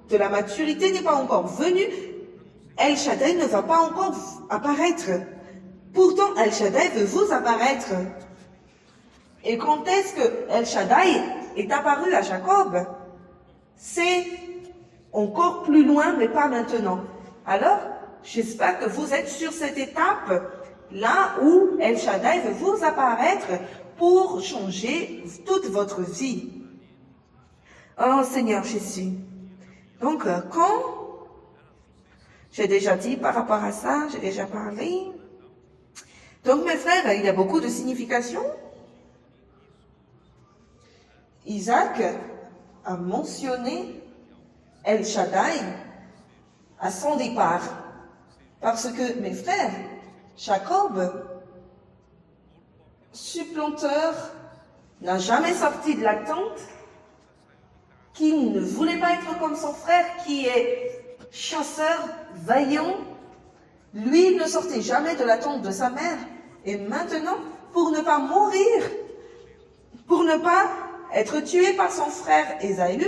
de la maturité n'est pas encore venu, El Shaddai ne va pas encore apparaître. Pourtant, El Shaddai veut vous apparaître. Et quand est-ce que El Shaddai est apparu à Jacob? C'est encore plus loin, mais pas maintenant. Alors, j'espère que vous êtes sur cette étape, là où El Shaddai veut vous apparaître pour changer toute votre vie. Oh Seigneur Jésus. Donc, quand j'ai déjà dit par rapport à ça, j'ai déjà parlé. Donc, mes frères, il y a beaucoup de significations. Isaac a mentionné El Shaddai à son départ. Parce que, mes frères, Jacob, supplanteur, n'a jamais sorti de la tente, qui ne voulait pas être comme son frère, qui est chasseur, vaillant. Lui ne sortait jamais de la tente de sa mère. Et maintenant, pour ne pas mourir, pour ne pas être tué par son frère Ésaü,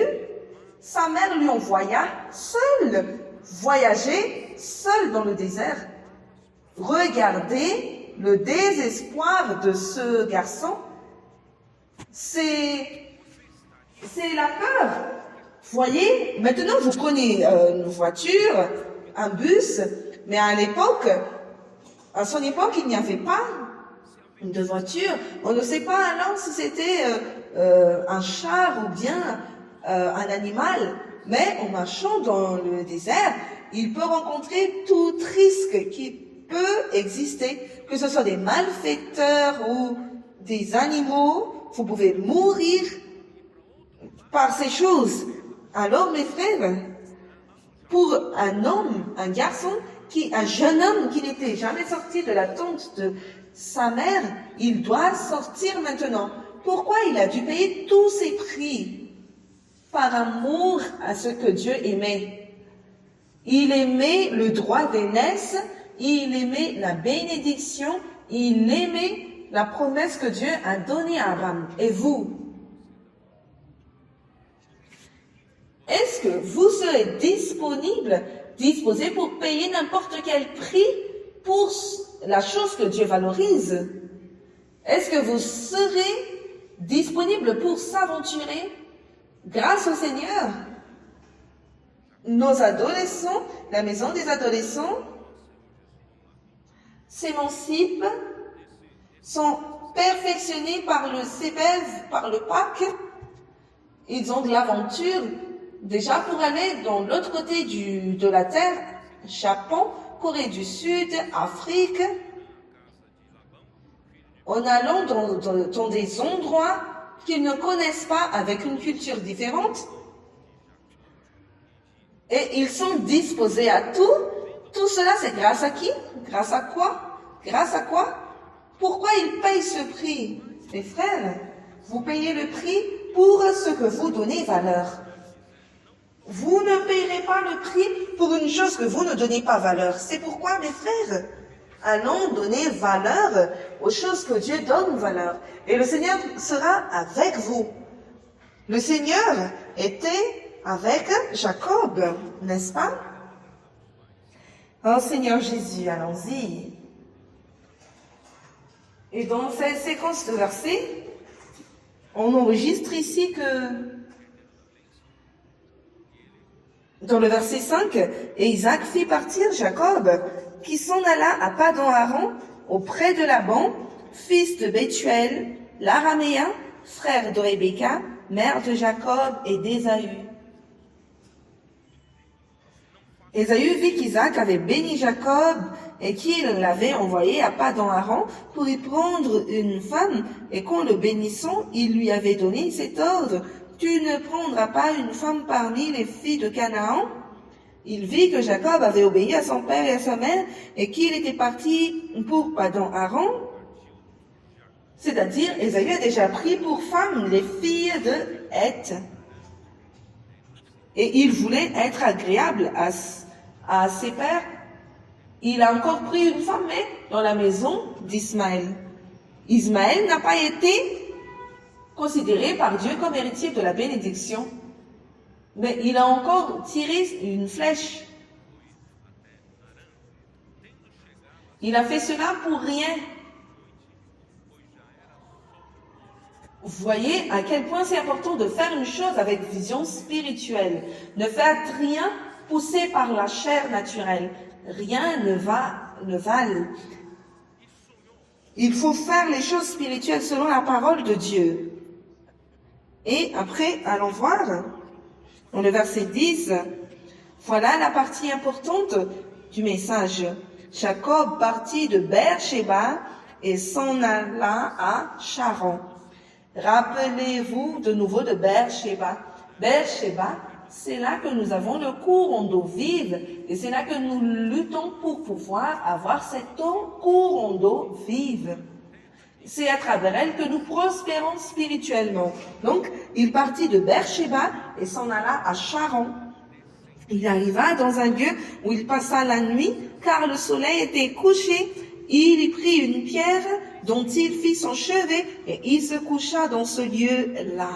sa mère lui envoya seul voyager, seul dans le désert. Regardez le désespoir de ce garçon. C'est la peur. Voyez, maintenant vous prenez une voiture, un bus, mais à son époque, il n'y avait pas de voiture. On ne sait pas alors si c'était un char ou bien un animal. Mais en marchant dans le désert, il peut rencontrer tout risque qui peut exister, que ce soit des malfaiteurs ou des animaux. Vous pouvez mourir par ces choses. Alors, mes frères, pour un homme, un jeune homme qui n'était jamais sorti de la tente de sa mère, il doit sortir maintenant. Pourquoi il a dû payer tous ces prix? Par amour à ce que Dieu aimait. Il aimait le droit d'aînesse, il aimait la bénédiction, il aimait la promesse que Dieu a donnée à Abraham. Et vous? Est-ce que vous serez disposé pour payer n'importe quel prix pour la chose que Dieu valorise? Est-ce que vous serez disponible pour s'aventurer grâce au Seigneur? Nos adolescents, la maison des adolescents, s'émancipent, sont perfectionnés par le CEBEV, par le PAC. Ils ont de l'aventure déjà pour aller dans l'autre côté de la terre, Japon, Corée du Sud, Afrique, en allant dans des endroits qu'ils ne connaissent pas avec une culture différente. Et ils sont disposés à tout. Tout cela, c'est grâce à qui? Grâce à quoi? Grâce à quoi? Pourquoi ils payent ce prix? Mes frères, vous payez le prix pour ce que vous donnez valeur. Vous ne payerez pas le prix pour une chose que vous ne donnez pas valeur. C'est pourquoi, mes frères, allons donner valeur aux choses que Dieu donne valeur. Et le Seigneur sera avec vous. Le Seigneur était avec Jacob, n'est-ce pas? Oh Seigneur Jésus, allons-y. Et dans cette séquence de versets, on enregistre ici que dans le verset 5, et Isaac fit partir Jacob, qui s'en alla à Padan-Aram, auprès de Laban, fils de Bethuel, l'Araméen, frère de Rebecca, mère de Jacob et d'Ésaü. Ésaü vit qu'Isaac avait béni Jacob et qu'il l'avait envoyé à Padan-Aram pour y prendre une femme, et qu'en le bénissant, il lui avait donné cet ordre: tu ne prendras pas une femme parmi les filles de Canaan. Il vit que Jacob avait obéi à son père et à sa mère, et qu'il était parti pour Padan-Aram. C'est-à-dire, Ésaü a déjà pris pour femme les filles de Heth. Et il voulait être agréable à ses pères. Il a encore pris une femme, mais dans la maison d'Ismaël. Ismaël n'a pas été considéré par Dieu comme héritier de la bénédiction, mais il a encore tiré une flèche. Il a fait cela pour rien. Vous voyez à quel point c'est important de faire une chose avec vision spirituelle. Ne faites rien poussé par la chair naturelle. Rien ne vale. Il faut faire les choses spirituelles selon la parole de Dieu. Et après, allons voir, dans le verset 10, voilà la partie importante du message. Jacob partit de Beer-Sheba et s'en alla à Charan. Rappelez-vous de nouveau de Beer-Sheba. Beer-Sheba, c'est là que nous avons le courant d'eau vive, et c'est là que nous luttons pour pouvoir avoir cette eau, courant d'eau vive. C'est à travers elle que nous prospérons spirituellement. Donc, il partit de Beer-Sheba et s'en alla à Charan. Il arriva dans un lieu où il passa la nuit, car le soleil était couché. Il y prit une pierre dont il fit son chevet, et il se coucha dans ce lieu-là.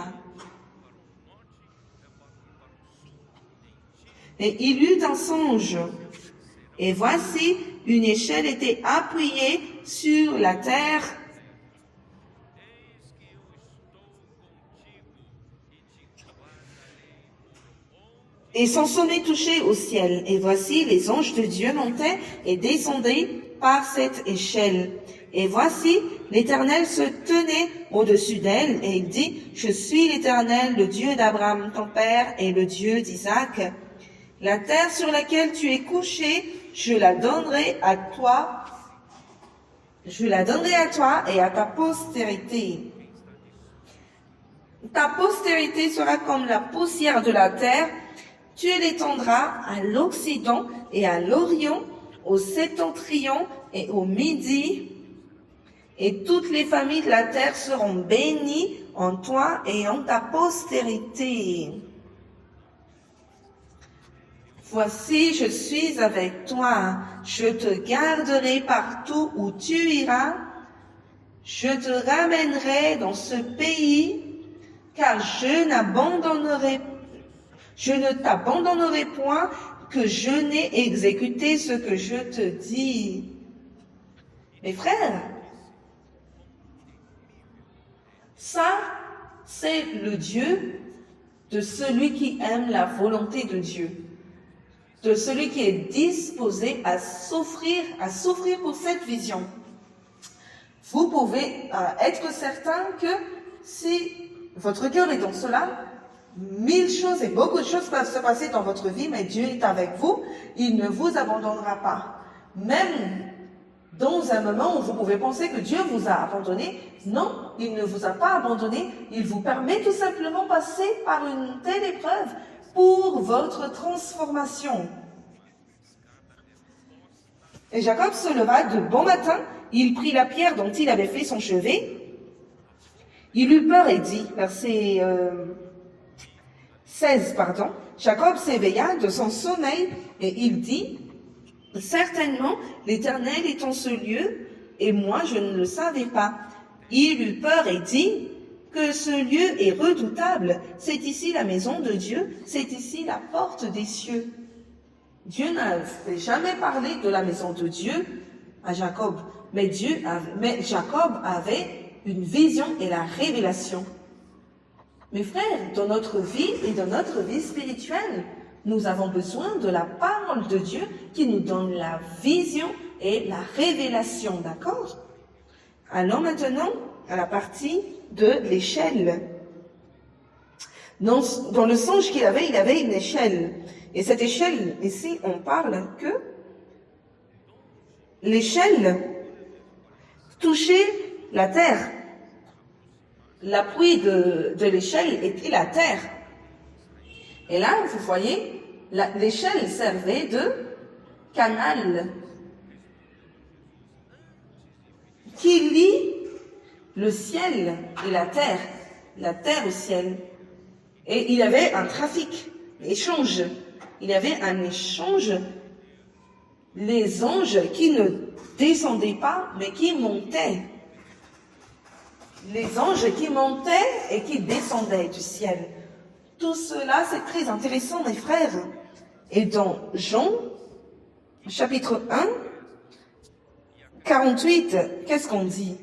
Et il eut un songe. Et voici, une échelle était appuyée sur la terre. Et son sommet touchait au ciel. Et voici, les anges de Dieu montaient et descendaient par cette échelle. Et voici, l'Éternel se tenait au-dessus d'elle, et il dit: je suis l'Éternel, le Dieu d'Abraham, ton père, et le Dieu d'Isaac. La terre sur laquelle tu es couché, je la donnerai à toi. Je la donnerai à toi et à ta postérité. Ta postérité sera comme la poussière de la terre. Tu l'étendras à l'Occident et à l'Orient, au septentrion et au Midi. Et toutes les familles de la terre seront bénies en toi et en ta postérité. Voici, je suis avec toi, je te garderai partout où tu iras, je te ramènerai dans ce pays, car je ne t'abandonnerai point, que je n'ai exécuté ce que je te dis. Mes frères, ça, c'est le Dieu de celui qui aime la volonté de Dieu, de celui qui est disposé à souffrir pour cette vision. Vous pouvez être certain que si votre cœur est dans cela, 1000 choses et beaucoup de choses peuvent se passer dans votre vie, mais Dieu est avec vous, il ne vous abandonnera pas. Même dans un moment où vous pouvez penser que Dieu vous a abandonné, non, il ne vous a pas abandonné, il vous permet tout simplement de passer par une telle épreuve pour votre transformation. Et Jacob se leva de bon matin, il prit la pierre dont il avait fait son chevet, il eut peur et dit, verset 16, Jacob s'éveilla de son sommeil et il dit: certainement l'Éternel est en ce lieu et moi je ne le savais pas. Il eut peur et dit: que ce lieu est redoutable, c'est ici la maison de Dieu, c'est ici la porte des cieux. Dieu n'avait jamais parlé de la maison de Dieu à Jacob, mais Jacob avait une vision et la révélation. Mes frères, dans notre vie et dans notre vie spirituelle, nous avons besoin de la parole de Dieu qui nous donne la vision et la révélation, d'accord? Allons maintenant à la partie de l'échelle. Dans le songe qu'il avait, il avait une échelle. Et cette échelle, ici, on parle que l'échelle touchait la terre. L'appui de l'échelle était la terre. Et là, vous voyez, l'échelle servait de canal qui lie le ciel et la terre au ciel. Et il y avait un trafic, échange. Il y avait un échange. Les anges qui ne descendaient pas, mais qui montaient. Les anges qui montaient et qui descendaient du ciel. Tout cela, c'est très intéressant, mes frères. Et dans Jean, chapitre 1, 48, qu'est-ce qu'on dit?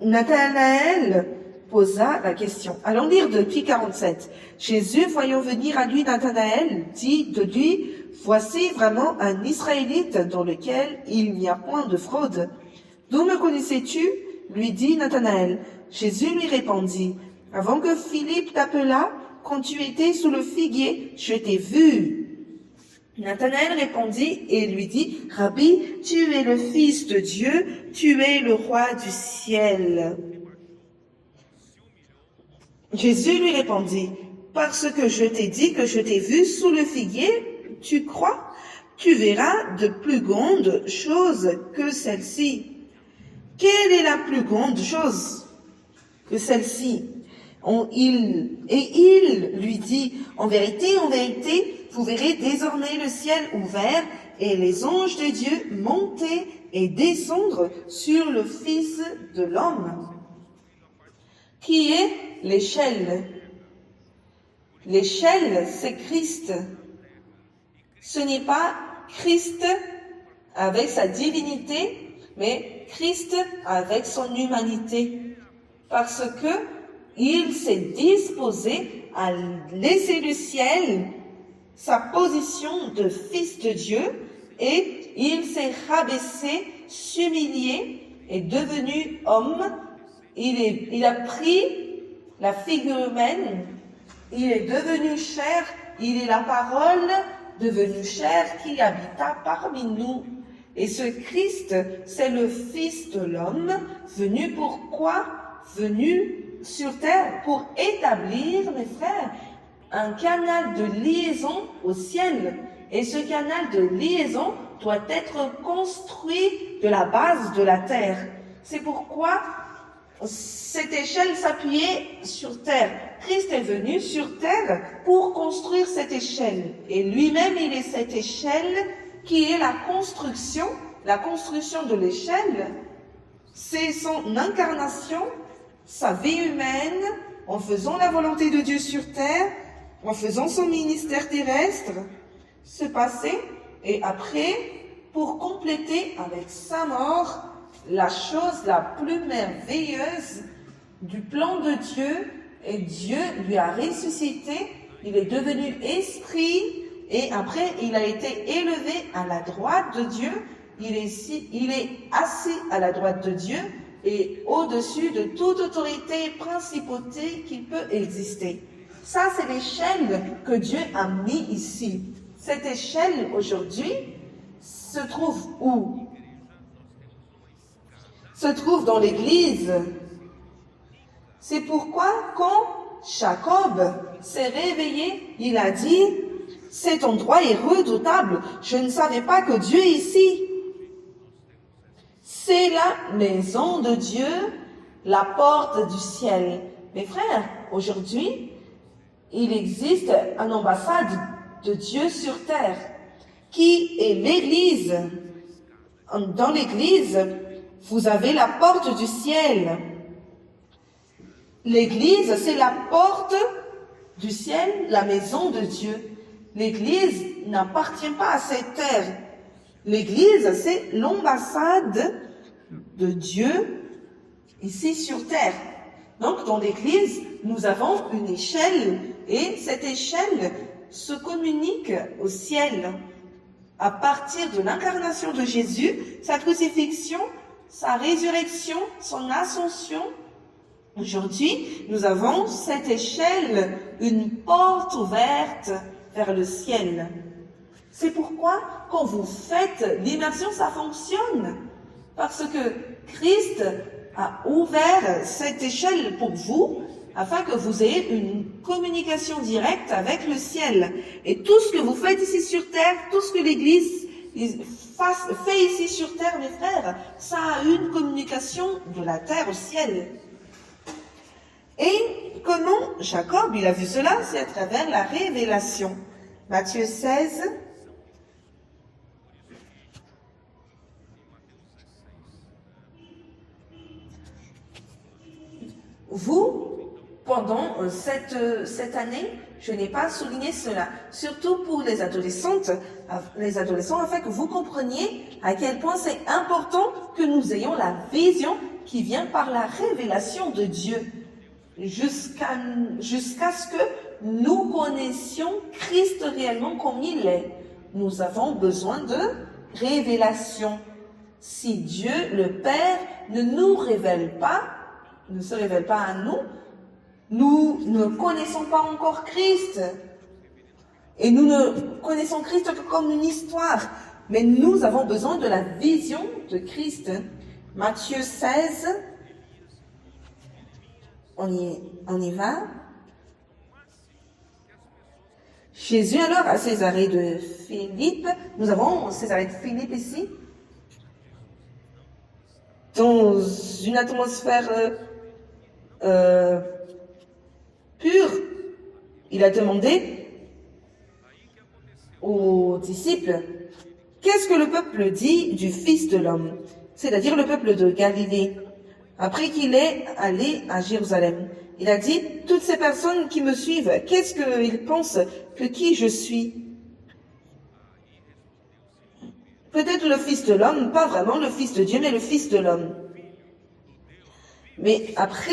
Nathanaël posa la question. Allons lire depuis 47. Jésus, voyant venir à lui Nathanaël, dit de lui, « Voici vraiment un Israélite dans lequel il n'y a point de fraude. D'où me connaissais-tu » lui dit Nathanaël. Jésus lui répondit, « Avant que Philippe t'appelât, quand tu étais sous le figuier, je t'ai vu. » Nathanaël répondit et lui dit, « Rabbi, tu es le Fils de Dieu, tu es le roi du ciel. » Jésus lui répondit, « Parce que je t'ai dit que je t'ai vu sous le figuier, tu crois? Tu verras de plus grandes choses que celle-ci. » Quelle est la plus grande chose que celle-ci? Il lui dit, « En vérité, vous verrez désormais le ciel ouvert et les anges de Dieu monter et descendre sur le Fils de l'homme. » Qui est l'échelle? L'échelle, c'est Christ. Ce n'est pas Christ avec sa divinité, mais Christ avec son humanité. Parce que il s'est disposé à laisser le ciel, sa position de Fils de Dieu, et il s'est rabaissé, s'humilié, est devenu homme. Il a pris la figure humaine, il est devenu chair, il est la parole devenue chair qui habita parmi nous. Et ce Christ, c'est le Fils de l'homme, venu pour quoi? Venu sur terre pour établir, mes frères, un canal de liaison au ciel. Et ce canal de liaison doit être construit de la base de la terre. C'est pourquoi cette échelle s'appuyait sur terre. Christ est venu sur terre pour construire cette échelle. Et lui-même, il est cette échelle qui est la construction de l'échelle. C'est son incarnation, sa vie humaine, en faisant la volonté de Dieu sur terre, en faisant son ministère terrestre, se passer, et après, pour compléter avec sa mort, la chose la plus merveilleuse du plan de Dieu, et Dieu lui a ressuscité, il est devenu esprit, et après il a été élevé à la droite de Dieu, il est assis à la droite de Dieu, et au-dessus de toute autorité et principauté qui peut exister. Ça, c'est l'échelle que Dieu a mis ici. Cette échelle, aujourd'hui, se trouve où? Se trouve dans l'Église. C'est pourquoi, quand Jacob s'est réveillé, il a dit, « Cet endroit est redoutable, je ne savais pas que Dieu est ici. » C'est la maison de Dieu, la porte du ciel. Mes frères, aujourd'hui, il existe une ambassade de Dieu sur terre, qui est l'Église. Dans l'Église, vous avez la porte du ciel. L'Église, c'est la porte du ciel, la maison de Dieu. L'Église n'appartient pas à cette terre. L'Église, c'est l'ambassade de Dieu ici sur terre. Donc, dans l'Église, nous avons une échelle et cette échelle se communique au ciel. À partir de l'incarnation de Jésus, sa crucifixion, sa résurrection, son ascension. Aujourd'hui, nous avons cette échelle, une porte ouverte vers le ciel. C'est pourquoi, quand vous faites l'immersion, ça fonctionne. Parce que Christ a ouvert cette échelle pour vous, afin que vous ayez une communication directe avec le ciel. Et tout ce que vous faites ici sur terre, tout ce que l'Église fait ici sur terre, mes frères, ça a une communication de la terre au ciel. Et comment Jacob, il a vu cela? C'est à travers la révélation. Matthieu 16. Vous, pendant cette année, je n'ai pas souligné cela, surtout pour les adolescents, afin que vous compreniez à quel point c'est important que nous ayons la vision qui vient par la révélation de Dieu, jusqu'à ce que nous connaissions Christ réellement comme il est. Nous avons besoin de révélation. Si Dieu, le Père, ne nous révèle pas, ne se révèle pas à nous, nous ne connaissons pas encore Christ. Et nous ne connaissons Christ que comme une histoire. Mais nous avons besoin de la vision de Christ. Matthieu 16. On y va. Jésus alors à Césarée de Philippe. Nous avons Césarée de Philippe ici. Dans une atmosphère pur, il a demandé aux disciples, qu'est-ce que le peuple dit du Fils de l'homme, c'est-à-dire le peuple de Galilée, après qu'il est allé à Jérusalem. Il a dit, toutes ces personnes qui me suivent, qu'est-ce qu'ils pensent que qui je suis? Peut-être le Fils de l'homme, pas vraiment le Fils de Dieu, mais le Fils de l'homme. Mais après,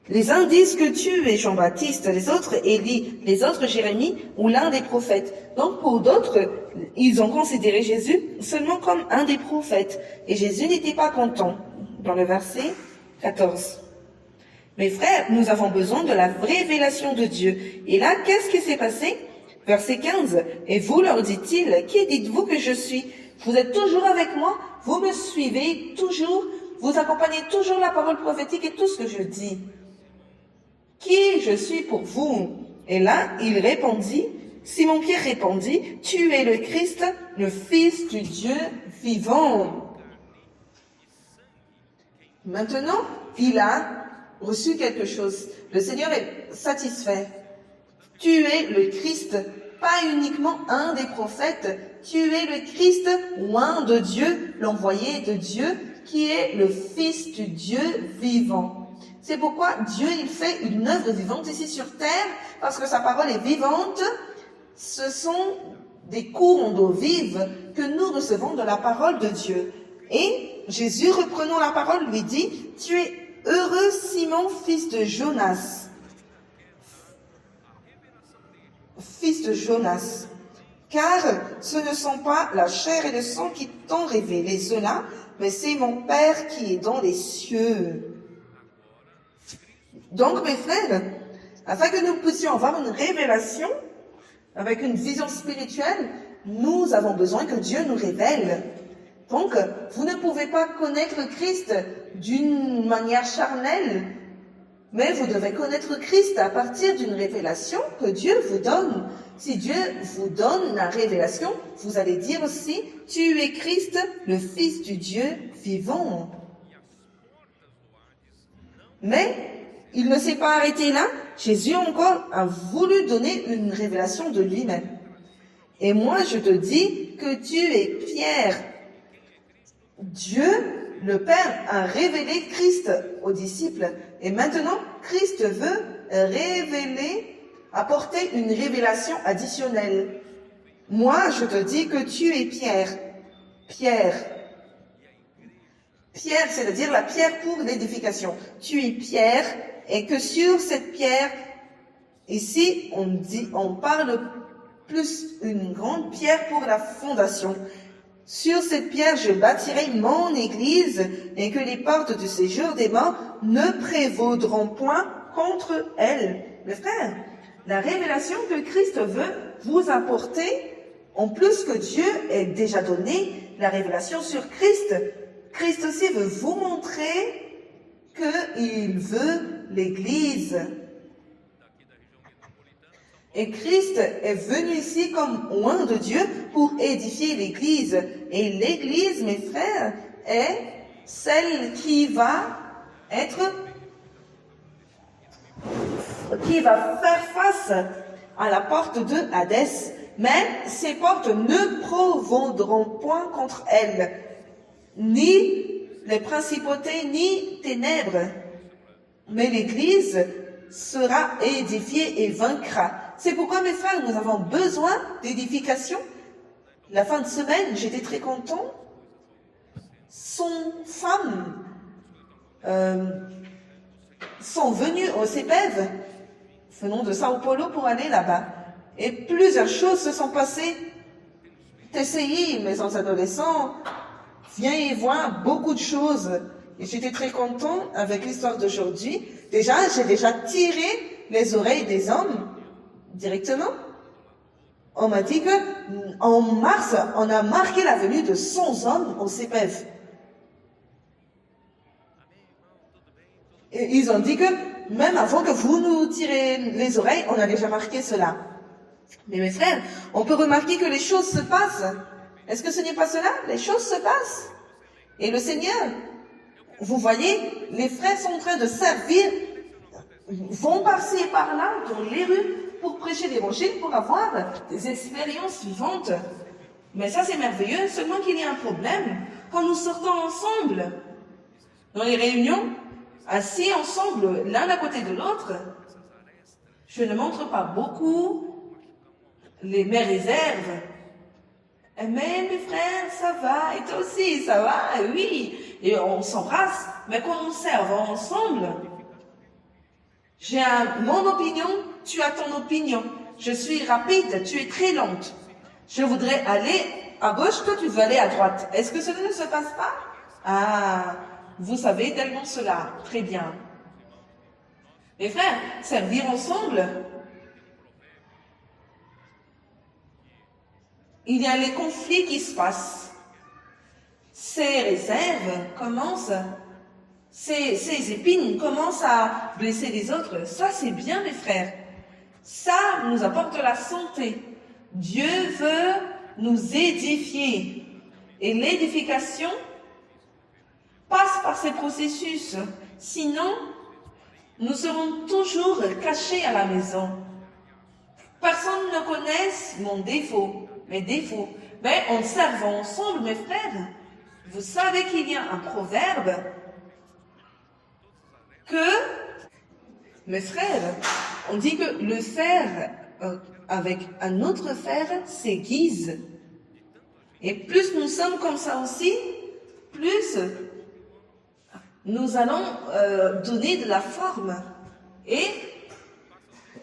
les uns disent que tu es Jean-Baptiste, les autres Élie, les autres Jérémie ou l'un des prophètes. Donc pour d'autres, ils ont considéré Jésus seulement comme un des prophètes. Et Jésus n'était pas content. Dans le verset 14. Mes frères, nous avons besoin de la révélation de Dieu. Et là, qu'est-ce qui s'est passé? Verset 15. Et vous, leur dit-il, qui dites-vous que je suis? Vous êtes toujours avec moi, vous me suivez toujours, vous accompagnez toujours la parole prophétique et tout ce que je dis. Qui je suis pour vous? Et là, il répondit, Simon-Pierre répondit, tu es le Christ, le Fils du Dieu vivant. Maintenant, il a reçu quelque chose. Le Seigneur est satisfait. Tu es le Christ, pas uniquement un des prophètes, tu es le Christ, loin de Dieu, l'envoyé de Dieu, qui est le Fils du Dieu vivant. C'est pourquoi Dieu, il fait une œuvre vivante ici sur terre, parce que sa parole est vivante. Ce sont des courants d'eau vive que nous recevons de la parole de Dieu. Et Jésus, reprenant la parole, lui dit, tu es heureux Simon, fils de Jonas. Fils de Jonas. Car ce ne sont pas la chair et le sang qui t'ont révélé cela, mais c'est mon Père qui est dans les cieux. Donc, mes frères, afin que nous puissions avoir une révélation, avec une vision spirituelle, nous avons besoin que Dieu nous révèle. Donc, vous ne pouvez pas connaître Christ d'une manière charnelle, mais vous devez connaître Christ à partir d'une révélation que Dieu vous donne. Si Dieu vous donne la révélation, vous allez dire aussi, tu es Christ, le Fils du Dieu vivant. Mais, il ne s'est pas arrêté là. Jésus encore a voulu donner une révélation de lui-même. Et moi, je te dis que tu es Pierre. Dieu, le Père, a révélé Christ aux disciples. Et maintenant, Christ veut apporter une révélation additionnelle. Moi, je te dis que tu es Pierre. Pierre, c'est-à-dire la pierre pour l'édification. Tu es Pierre, et que sur cette pierre, ici, on parle plus une grande pierre pour la fondation. Sur cette pierre, je bâtirai mon église et que les portes du séjour des morts ne prévaudront point contre elle. Mes frères, la révélation que Christ veut vous apporter, en plus que Dieu ait déjà donné la révélation sur Christ, Christ aussi veut vous montrer qu'il veut l'Église. Et Christ est venu ici comme oint de Dieu pour édifier l'Église. Et l'Église, mes frères, est celle qui va faire face à la porte de Hadès. Mais ces portes ne prévaudront point contre elle, ni les principautés, ni ténèbres. Mais l'Église sera édifiée et vaincra. C'est pourquoi, mes frères, nous avons besoin d'édification. La fin de semaine, j'étais très content. Son femme sont venues au CEPEV, venons de Sao Paulo pour aller là-bas. Et plusieurs choses se sont passées. TCI, maisons adolescents, vient y voir beaucoup de choses. Et j'étais très content avec l'histoire d'aujourd'hui. J'ai déjà tiré les oreilles des hommes directement. On m'a dit que en mars, on a marqué la venue de 100 hommes au CEPEV. Et ils ont dit que même avant que vous nous tirez les oreilles, on a déjà marqué cela. Mais mes frères, on peut remarquer que les choses se passent. Est-ce que ce n'est pas cela? Les choses se passent. Et le Seigneur, vous voyez, les frères sont en train de servir, vont par-ci et par-là, dans les rues, pour prêcher l'évangile, pour avoir des expériences vivantes. Mais ça, c'est merveilleux, seulement qu'il y a un problème. Quand nous sortons ensemble, dans les réunions, assis ensemble, l'un à côté de l'autre, je ne montre pas beaucoup mes réserves. Mais mes frères, ça va, et toi aussi, ça va, oui. Et on s'embrasse, mais quand on serve ensemble, j'ai mon opinion, tu as ton opinion. Je suis rapide, tu es très lente. Je voudrais aller à gauche, toi tu veux aller à droite. Est-ce que cela ne se passe pas? Ah, vous savez tellement cela. Très bien. Mes frères, servir ensemble, il y a les conflits qui se passent. Ces réserves commencent, ces épines commencent à blesser les autres. Ça, c'est bien, mes frères. Ça nous apporte la santé. Dieu veut nous édifier. Et l'édification passe par ces processus. Sinon, nous serons toujours cachés à la maison. Personne ne connaît mon défaut. Mes défauts. Mais en servant ensemble, mes frères, vous savez qu'il y a un proverbe que, mes frères, on dit que le fer avec un autre fer s'aiguise. Et plus nous sommes comme ça aussi, plus nous allons donner de la forme. Et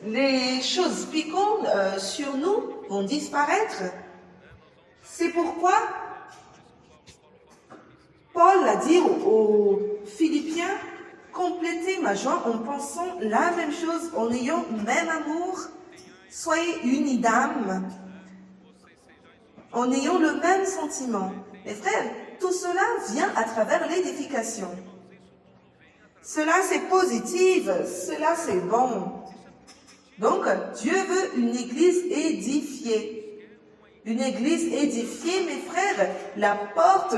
les choses piquantes sur nous vont disparaître. C'est pourquoi Paul a dit aux Philippiens, complétez ma joie en pensant la même chose, en ayant le même amour, soyez unis d'âme, en ayant le même sentiment. Mes frères, tout cela vient à travers l'édification. Cela c'est positif, cela c'est bon. Donc, Dieu veut une église édifiée. Une église édifiée, mes frères, la porte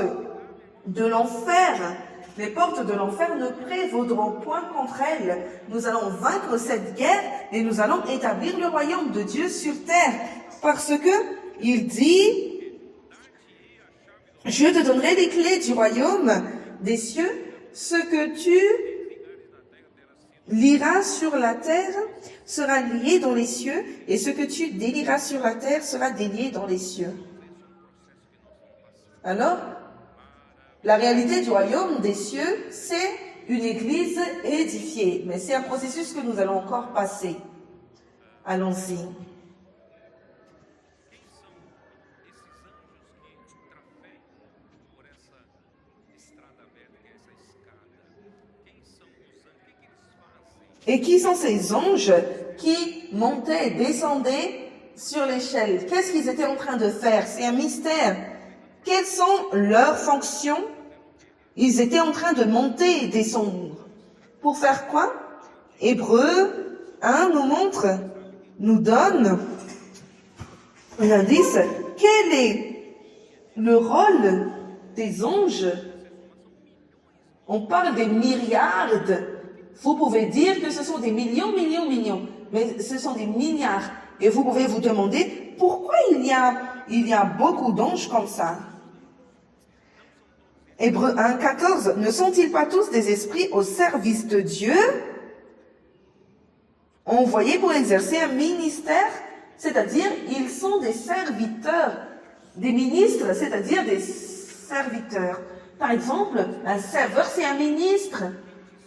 de l'enfer. Les portes de l'enfer ne prévaudront point contre elle. Nous allons vaincre cette guerre et nous allons établir le royaume de Dieu sur terre. Parce que, il dit, je te donnerai les clés du royaume des cieux, ce que tu liras sur la terre sera lié dans les cieux, et ce que tu délieras sur la terre sera délié dans les cieux. Alors, la réalité du royaume des cieux, c'est une église édifiée. Mais c'est un processus que nous allons encore passer. Allons-y. Et qui sont ces anges qui montaient et descendaient sur l'échelle? Qu'est-ce qu'ils étaient en train de faire? C'est un mystère. Quelles sont leurs fonctions? Ils étaient en train de monter et descendre. Pour faire quoi? Hébreux 1 nous donne un indice. Quel est le rôle des anges? On parle des milliards. Vous pouvez dire que ce sont des millions, mais ce sont des milliards. Et vous pouvez vous demander pourquoi il y a beaucoup d'anges comme ça. Hébreux 1,14, ne sont-ils pas tous des esprits au service de Dieu, envoyés pour exercer un ministère, c'est-à-dire ils sont des serviteurs, des ministres, c'est-à-dire des serviteurs. Par exemple, un serveur, c'est un ministre.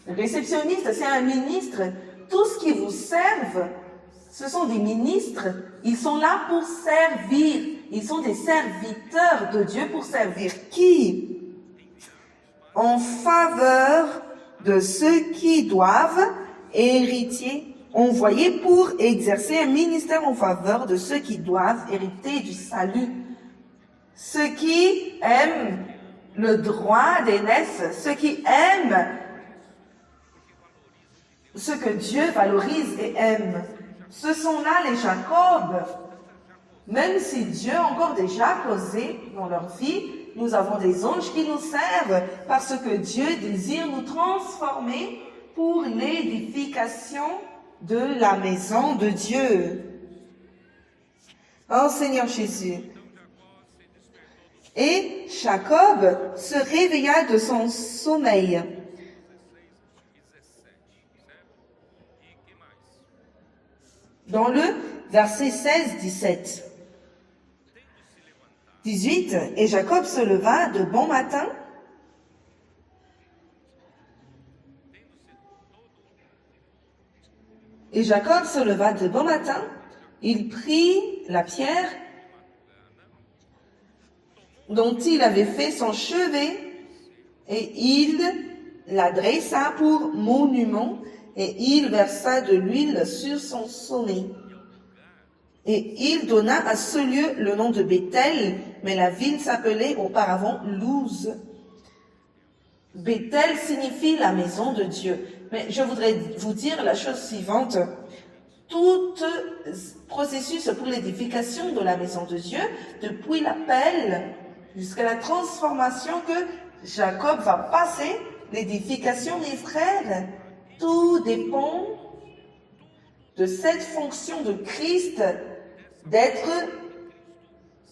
Un réceptionniste, c'est un ministre. Tout ce qui vous servent, ce sont des ministres. Ils sont là pour servir. Ils sont des serviteurs de Dieu pour servir qui? En faveur de ceux qui doivent, héritiers, envoyés pour exercer un ministère en faveur de ceux qui doivent hériter du salut. Ceux qui aiment le droit d'aînesse, ceux qui aiment ce que Dieu valorise et aime. Ce sont là les Jacob. Même si Dieu a encore déjà causé dans leur vie, nous avons des anges qui nous servent parce que Dieu désire nous transformer pour l'édification de la maison de Dieu. Oh Seigneur Jésus. Et Jacob se réveilla de son sommeil. Dans le verset 16-17. 18. Et Jacob se leva de bon matin. Et Jacob se leva de bon matin. Il prit la pierre dont il avait fait son chevet, et il la dressa pour monument, et il versa de l'huile sur son sommet. Et il donna à ce lieu le nom de Béthel, mais la ville s'appelait auparavant Luz. Béthel signifie la maison de Dieu. Mais je voudrais vous dire la chose suivante. Tout processus pour l'édification de la maison de Dieu, depuis l'appel jusqu'à la transformation que Jacob va passer, l'édification, mes frères, tout dépend de cette fonction de Christ d'être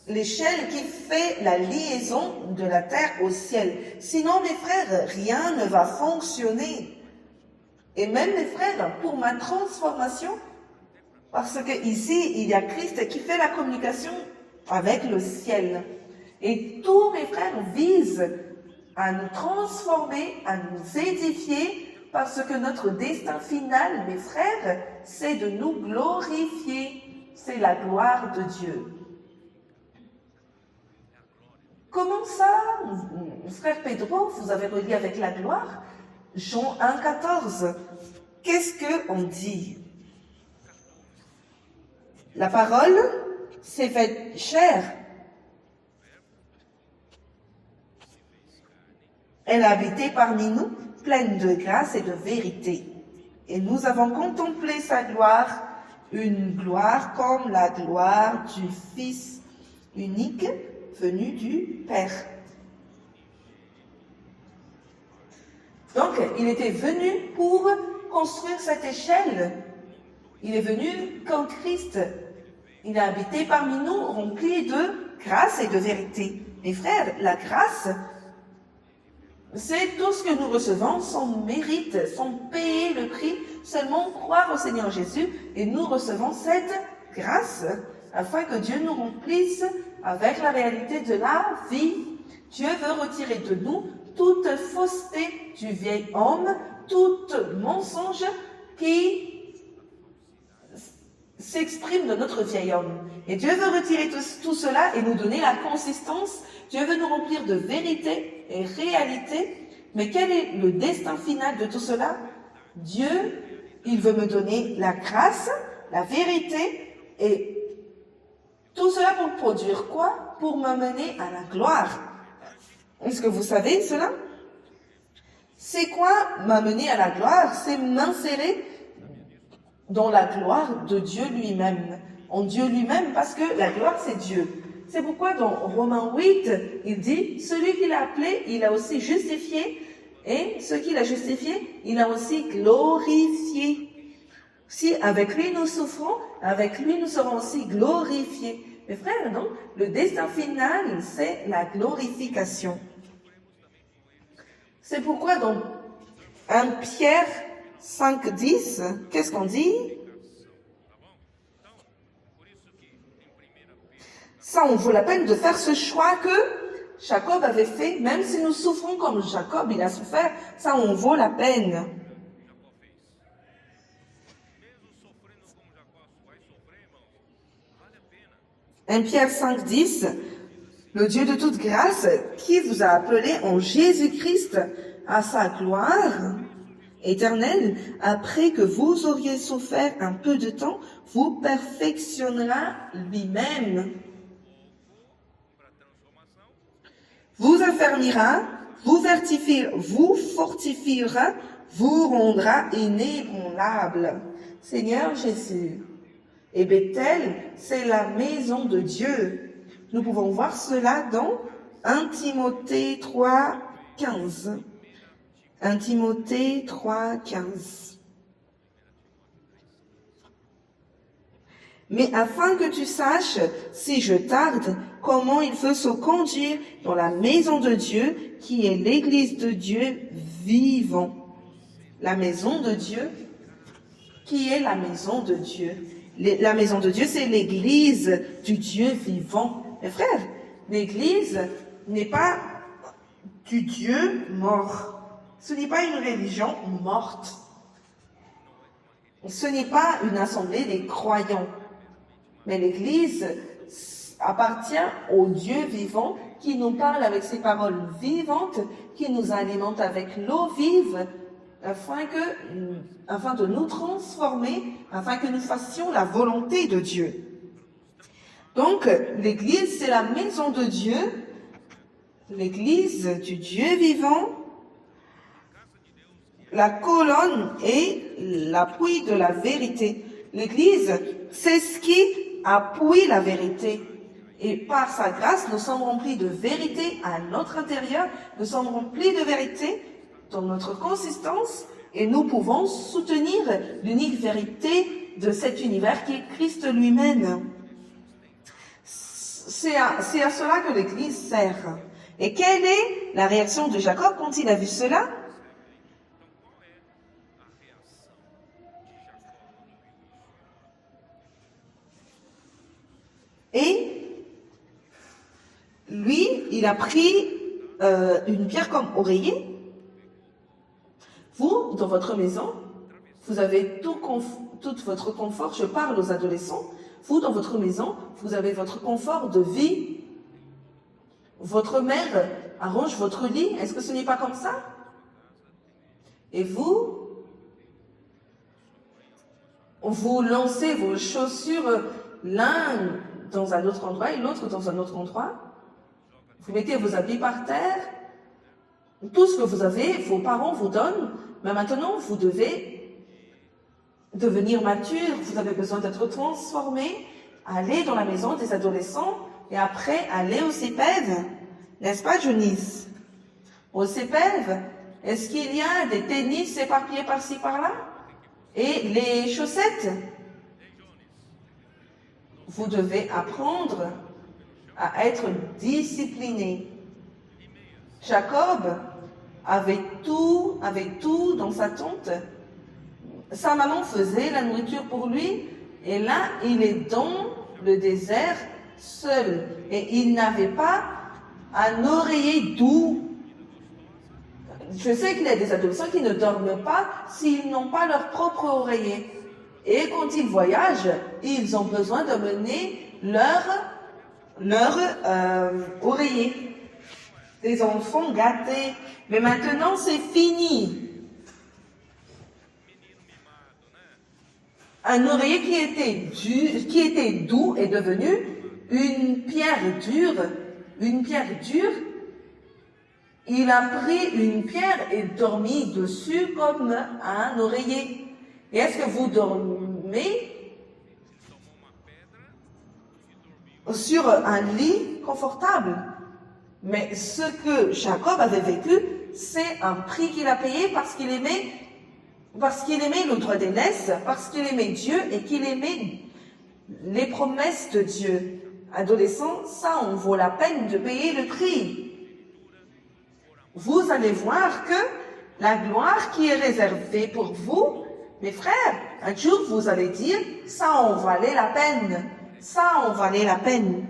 l'échelle qui fait la liaison de la terre au ciel. Sinon, mes frères, rien ne va fonctionner. Et même, mes frères, pour ma transformation, parce que ici, il y a Christ qui fait la communication avec le ciel. Et tous mes frères visent à nous transformer, à nous édifier, parce que notre destin final, mes frères, c'est de nous glorifier. C'est la gloire de Dieu. Comment ça, frère Pedro, vous avez relié avec la gloire? Jean 1,14. Qu'est-ce qu'on dit? La parole s'est faite chair. Elle a habité parmi nous, pleine de grâce et de vérité. Et nous avons contemplé sa gloire, une gloire comme la gloire du Fils unique venu du Père. Donc, il était venu pour construire cette échelle. Il est venu comme Christ. Il a habité parmi nous, rempli de grâce et de vérité. Mes frères, la grâce, c'est tout ce que nous recevons sans mérite, sans payer le prix, seulement croire au Seigneur Jésus et nous recevons cette grâce afin que Dieu nous remplisse avec la réalité de la vie. Dieu veut retirer de nous toute fausseté du vieil homme, tout mensonge qui s'exprime de notre vieil homme. Et Dieu veut retirer tout cela et nous donner la consistance. Dieu veut nous remplir de vérité et réalité. Mais quel est le destin final de tout cela? Dieu Il veut me donner la grâce, la vérité et tout cela pour produire quoi? Pour m'amener à la gloire. Est-ce que vous savez cela? C'est quoi m'amener à la gloire? C'est m'insérer dans la gloire de Dieu lui-même, en Dieu lui-même, parce que la gloire c'est Dieu. C'est pourquoi dans Romains 8, il dit, celui qui l'a appelé, il a aussi justifié, et ce qu'il a justifié, il a aussi glorifié. Si avec lui nous souffrons, avec lui nous serons aussi glorifiés. Mes frères, non? Le destin final, c'est la glorification. C'est pourquoi dans 1 Pierre 5,10, qu'est-ce qu'on dit? Ça, on vaut la peine de faire ce choix que Jacob avait fait, même si nous souffrons comme Jacob, il a souffert, ça, on vaut la peine. « 1 Pierre 5,10 » Le Dieu de toute grâce, qui vous a appelé en Jésus-Christ à sa gloire éternelle, après que vous auriez souffert un peu de temps, vous perfectionnera lui-même, vous affermira, vous fortifiera, vous rendra inébranlable. Seigneur Jésus. Et Bethel, c'est la maison de Dieu. Nous pouvons voir cela dans 1 Timothée 3, 15. 1 Timothée 3, 15. Mais afin que tu saches, si je tarde, comment il faut se conduire dans la maison de Dieu, qui est l'église de Dieu vivant. La maison de Dieu, qui est la maison de Dieu. La maison de Dieu, c'est l'église du Dieu vivant. Mes frères, l'église n'est pas du Dieu mort. Ce n'est pas une religion morte. Ce n'est pas une assemblée des croyants. Mais l'église appartient au Dieu vivant qui nous parle avec ses paroles vivantes, qui nous alimente avec l'eau vive, afin de nous transformer, afin que nous fassions la volonté de Dieu. Donc, l'église, c'est la maison de Dieu, l'église du Dieu vivant, la colonne et l'appui de la vérité. L'église, c'est ce qui appuie la vérité. Et par sa grâce, nous sommes remplis de vérité à notre intérieur, nous sommes remplis de vérité dans notre consistance, et nous pouvons soutenir l'unique vérité de cet univers qui est Christ lui-même. C'est à cela que l'Église sert. Et quelle est la réaction de Jacob quand il a vu cela? Et lui, il a pris une pierre comme oreiller. Vous, dans votre maison, vous avez tout votre confort. Je parle aux adolescents. Vous, dans votre maison, vous avez votre confort de vie. Votre mère arrange votre lit. Est-ce que ce n'est pas comme ça? Et vous lancez vos chaussures l'un dans un autre endroit et l'autre dans un autre endroit. Vous mettez vos habits par terre. Tout ce que vous avez, vos parents vous donnent. Mais maintenant, vous devez devenir mature. Vous avez besoin d'être transformé. Aller dans la maison des adolescents et après aller au CEPEV. N'est-ce pas, Jonis? Au CEPEV, est-ce qu'il y a des tennis éparpillés par-ci, par-là? Et les chaussettes? Vous devez apprendre à être discipliné. Jacob avait tout dans sa tente. Sa maman faisait la nourriture pour lui, et là, il est dans le désert seul. Et il n'avait pas un oreiller doux. Je sais qu'il y a des adolescents qui ne dorment pas s'ils n'ont pas leur propre oreiller. Et quand ils voyagent, ils ont besoin de mener leur oreiller. Des enfants gâtés. Mais maintenant, c'est fini. Un oreiller qui était doux est devenu une pierre dure. Une pierre dure. Il a pris une pierre et dormi dessus comme un oreiller. Et est-ce que vous dormez sur un lit confortable? Mais ce que Jacob avait vécu, c'est un prix qu'il a payé parce qu'il aimait le droit d'aînesse, parce qu'il aimait Dieu et qu'il aimait les promesses de Dieu. Adolescent, ça en vaut la peine de payer le prix. Vous allez voir que la gloire qui est réservée pour vous, mes frères, un jour vous allez dire, ça en valait la peine. Ça en valait la peine.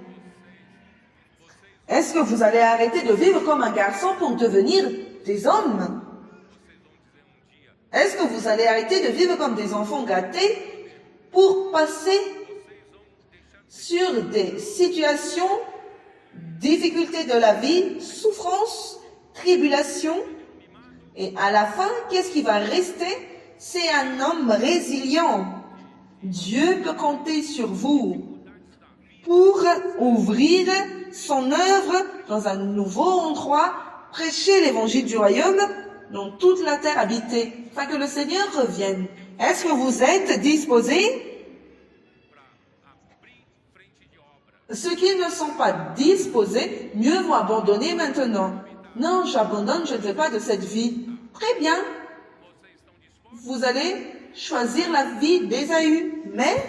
Est-ce que vous allez arrêter de vivre comme un garçon pour devenir des hommes? Est-ce que vous allez arrêter de vivre comme des enfants gâtés pour passer sur des situations, difficultés de la vie, souffrances, tribulations, et à la fin, qu'est-ce qui va rester? C'est un homme résilient. Dieu peut compter sur vous pour ouvrir son œuvre dans un nouveau endroit, prêcher l'évangile du royaume dans toute la terre habitée, afin que le Seigneur revienne. Est-ce que vous êtes disposés? Ceux qui ne sont pas disposés, mieux vaut abandonner maintenant. Non, j'abandonne, je ne veux pas de cette vie. Très bien. Vous allez choisir la vie d'Ésaü. Mais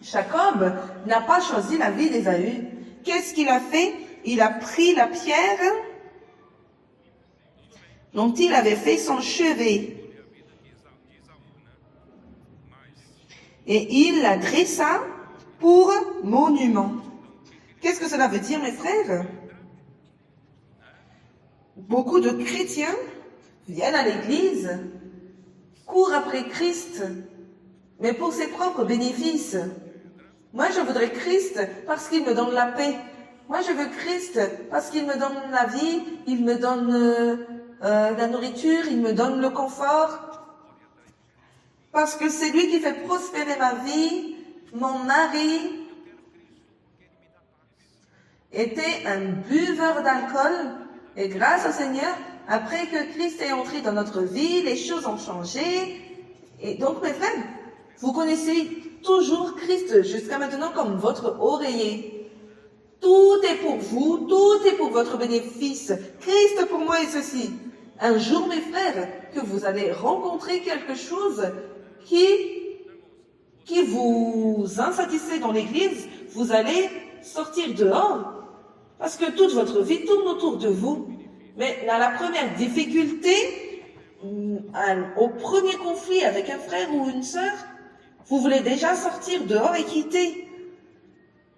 Jacob n'a pas choisi la vie d'Ésaü. Qu'est-ce qu'il a fait? Il a pris la pierre dont il avait fait son chevet. Et il la dressa pour monument. Qu'est-ce que cela veut dire, mes frères? Beaucoup de chrétiens viennent à l'église, courent après Christ, mais pour ses propres bénéfices. Moi, je voudrais Christ parce qu'il me donne la paix. Moi, je veux Christ parce qu'il me donne la vie, il me donne la nourriture, il me donne le confort. Parce que c'est lui qui fait prospérer ma vie. Mon mari était un buveur d'alcool et grâce au Seigneur, après que Christ est entré dans notre vie, les choses ont changé. Et donc, mes frères, vous connaissez toujours Christ jusqu'à maintenant comme votre oreiller. Tout est pour vous, tout est pour votre bénéfice. Christ pour moi est ceci. Un jour, mes frères, que vous allez rencontrer quelque chose qui vous insatisfait dans l'église, vous allez sortir dehors parce que toute votre vie tourne autour de vous. Mais dans la première difficulté, au premier conflit avec un frère ou une sœur, vous voulez déjà sortir dehors et quitter.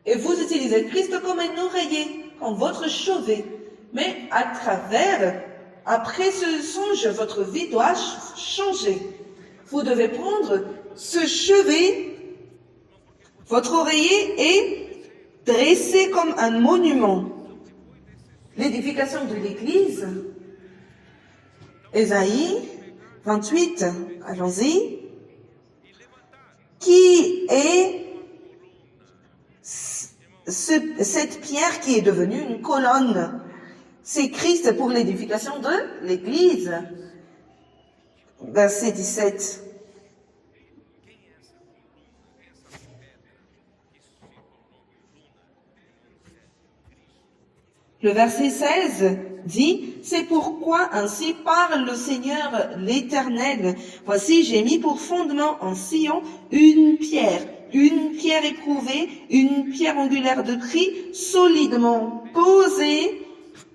Et vous utilisez Christ comme un oreiller, comme votre chevet. Mais après ce songe, votre vie doit changer. Vous devez prendre ce chevet, votre oreiller, et dresser comme un monument. L'édification de l'Église, Ésaïe 28, allons-y, qui est cette pierre qui est devenue une colonne. C'est Christ pour l'édification de l'Église. Verset 17. Le verset 16 dit, « C'est pourquoi ainsi parle le Seigneur l'Éternel. Voici, j'ai mis pour fondement en Sion une pierre éprouvée, une pierre angulaire de prix, solidement posée.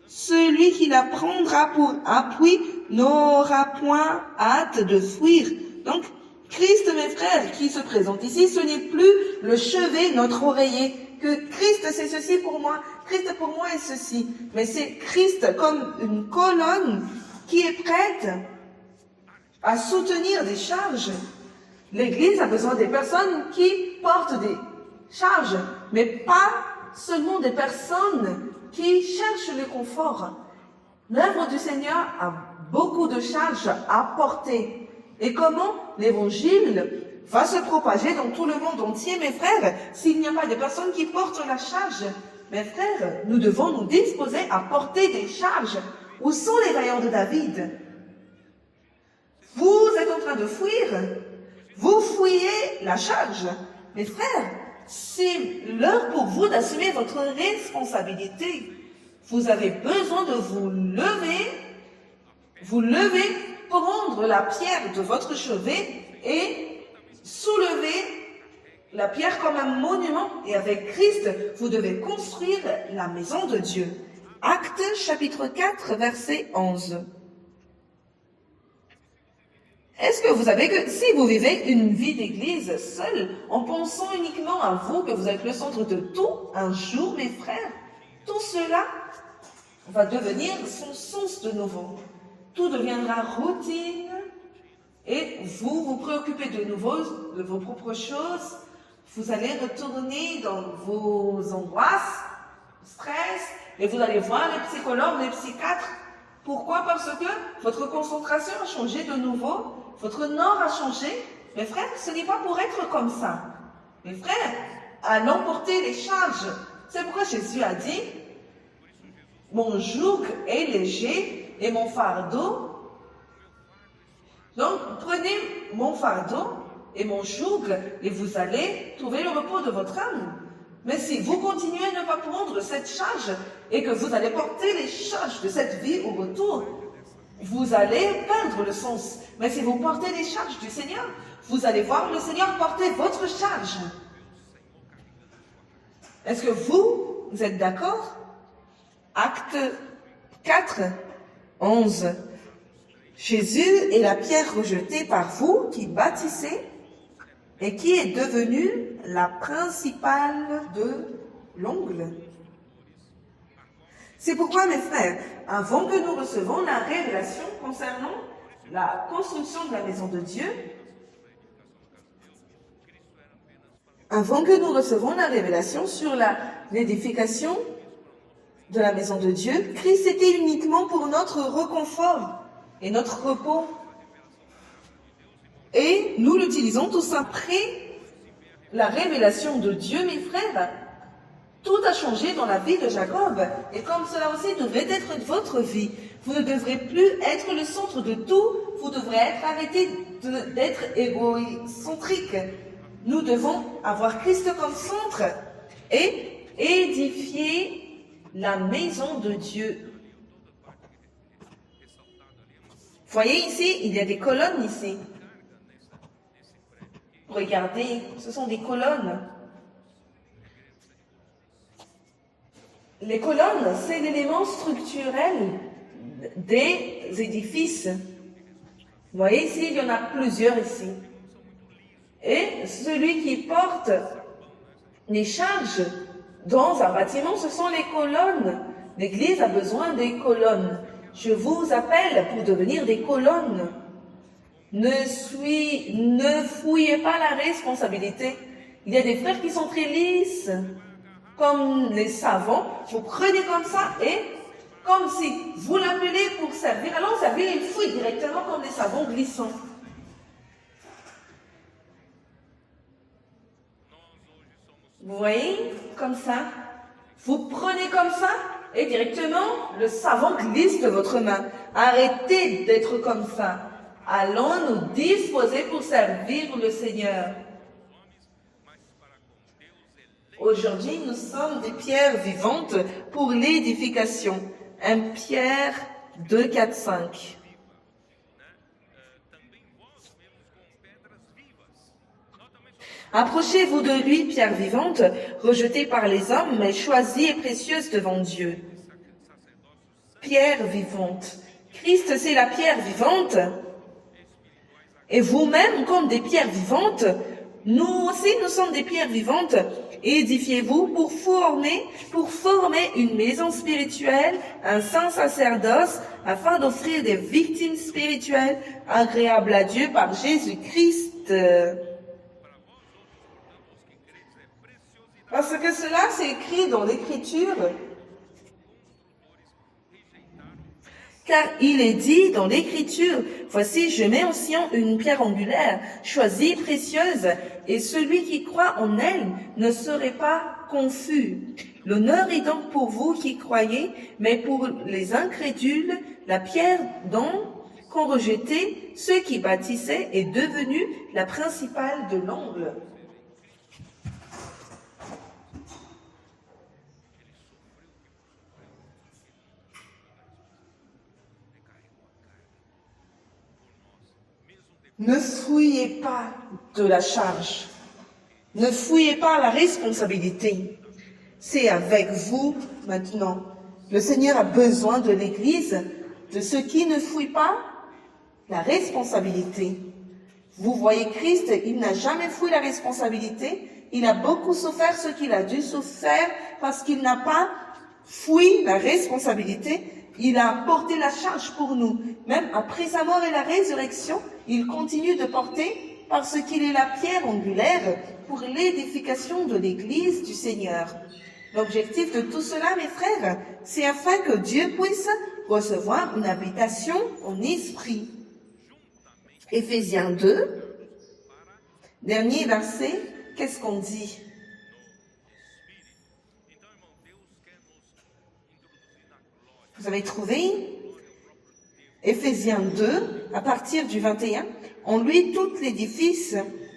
Celui qui la prendra pour appui n'aura point hâte de fuir. » Donc, Christ, mes frères, qui se présente ici, ce n'est plus le chevet, notre oreiller. Que Christ, c'est ceci pour moi. Christ pour moi est ceci. Mais c'est Christ comme une colonne qui est prête à soutenir des charges. L'Église a besoin des personnes qui portent des charges, mais pas seulement des personnes qui cherchent le confort. L'œuvre du Seigneur a beaucoup de charges à porter. Et comment l'Évangile va se propager dans tout le monde entier, mes frères, s'il n'y a pas de personnes qui portent la charge. Mes frères, nous devons nous disposer à porter des charges. Où sont les vaillants de David? Vous êtes en train de fuir. Vous fouillez la charge. Mes frères, c'est l'heure pour vous d'assumer votre responsabilité. Vous avez besoin de vous lever, prendre la pierre de votre chevet et soulever la pierre comme un monument. Et avec Christ, vous devez construire la maison de Dieu. Actes chapitre 4, verset 11. Est-ce que vous savez que si vous vivez une vie d'église seule, en pensant uniquement à vous, que vous êtes le centre de tout, un jour, mes frères, tout cela va devenir son sens de nouveau. Tout deviendra routine et vous vous préoccupez de nouveau de vos propres choses. Vous allez retourner dans vos angoisses, stress, et vous allez voir les psychologues, les psychiatres. Pourquoi? Parce que votre concentration a changé de nouveau, votre nord a changé. Mes frères, ce n'est pas pour être comme ça. Mes frères, allons porter les charges. C'est pourquoi Jésus a dit, mon joug est léger et mon fardeau. Donc, prenez mon fardeau et mon joug et vous allez trouver le repos de votre âme. Mais si vous continuez à ne pas prendre cette charge et que vous allez porter les charges de cette vie au retour, vous allez perdre le sens. Mais si vous portez les charges du Seigneur, vous allez voir le Seigneur porter votre charge. Est-ce que vous êtes d'accord? Acte 4, 11. Jésus est la pierre rejetée par vous qui bâtissez et qui est devenue la principale de l'angle. C'est pourquoi, mes frères, avant que nous recevons la révélation concernant la construction de la maison de Dieu, avant que nous recevons la révélation sur l'édification de la maison de Dieu, Christ était uniquement pour notre réconfort et notre repos. Et nous l'utilisons tous après la révélation de Dieu, mes frères. Tout a changé dans la vie de Jacob. Et comme cela aussi devrait être votre vie, vous ne devrez plus être le centre de tout. Vous devrez arrêter d'être égocentrique. Nous devons avoir Christ comme centre et édifier la maison de Dieu. Voyez ici, il y a des colonnes ici. Regardez, ce sont des colonnes. Les colonnes, c'est l'élément structurel des édifices. Vous voyez ici, il y en a plusieurs ici. Et celui qui porte les charges dans un bâtiment, ce sont les colonnes. L'Église a besoin des colonnes. Je vous appelle pour devenir des colonnes. Ne fouillez pas la responsabilité. Il y a des frères qui sont très lisses, comme les savants. Vous prenez comme ça et comme si vous l'appelez pour servir. Alors servir, il fouille directement comme des savons glissants. Vous voyez, comme ça. Vous prenez comme ça et directement, le savon glisse de votre main. Arrêtez d'être comme ça. Allons nous disposer pour servir le Seigneur. Aujourd'hui, nous sommes des pierres vivantes pour l'édification. 1 Pierre 2, 4, 5. Approchez-vous de lui, pierre vivante, rejetée par les hommes, mais choisie et précieuse devant Dieu. Pierre vivante. Christ, c'est la pierre vivante. Et vous-même, comme des pierres vivantes, nous aussi, nous sommes des pierres vivantes. Édifiez-vous pour former une maison spirituelle, un saint sacerdoce, afin d'offrir des victimes spirituelles agréables à Dieu par Jésus-Christ. Parce que cela, c'est écrit dans l'Écriture. Car il est dit dans l'Écriture, « Voici, je mets en Sion une pierre angulaire, choisie, précieuse, et celui qui croit en elle ne serait pas confus. L'honneur est donc pour vous qui croyez, mais pour les incrédules, la pierre dont qu'ont rejeté ceux qui bâtissaient est devenue la principale de l'angle. » Ne fouillez pas de la charge. Ne fouillez pas la responsabilité. C'est avec vous maintenant. Le Seigneur a besoin de l'Église, de ceux qui ne fouillent pas la responsabilité. Vous voyez Christ, il n'a jamais fouillé la responsabilité. Il a beaucoup souffert ce qu'il a dû souffrir parce qu'il n'a pas fouillé la responsabilité. Il a porté la charge pour nous. Même après sa mort et la résurrection, il continue de porter parce qu'il est la pierre angulaire pour l'édification de l'Église du Seigneur. L'objectif de tout cela, mes frères, c'est afin que Dieu puisse recevoir une habitation en esprit. Éphésiens 2, dernier verset, qu'est-ce qu'on dit? Vous avez trouvé? Éphésiens 2, à partir du 21, en lui tout l'édifice,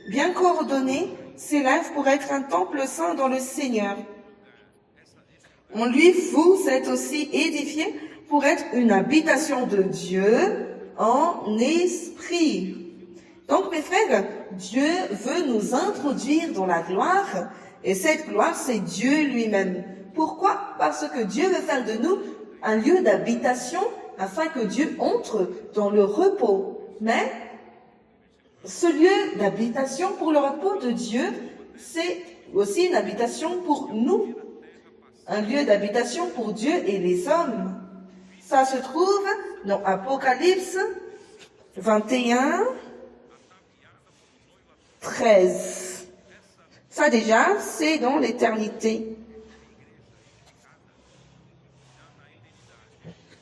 bien coordonné, s'élève pour être un temple saint dans le Seigneur. En lui, vous êtes aussi édifiés pour être une habitation de Dieu en esprit. Donc, mes frères, Dieu veut nous introduire dans la gloire, et cette gloire, c'est Dieu lui-même. Pourquoi? Parce que Dieu veut faire de nous un lieu d'habitation afin que Dieu entre dans le repos. Mais ce lieu d'habitation pour le repos de Dieu, c'est aussi une habitation pour nous. Un lieu d'habitation pour Dieu et les hommes. Ça se trouve dans Apocalypse 21, 13. Ça déjà, c'est dans l'éternité.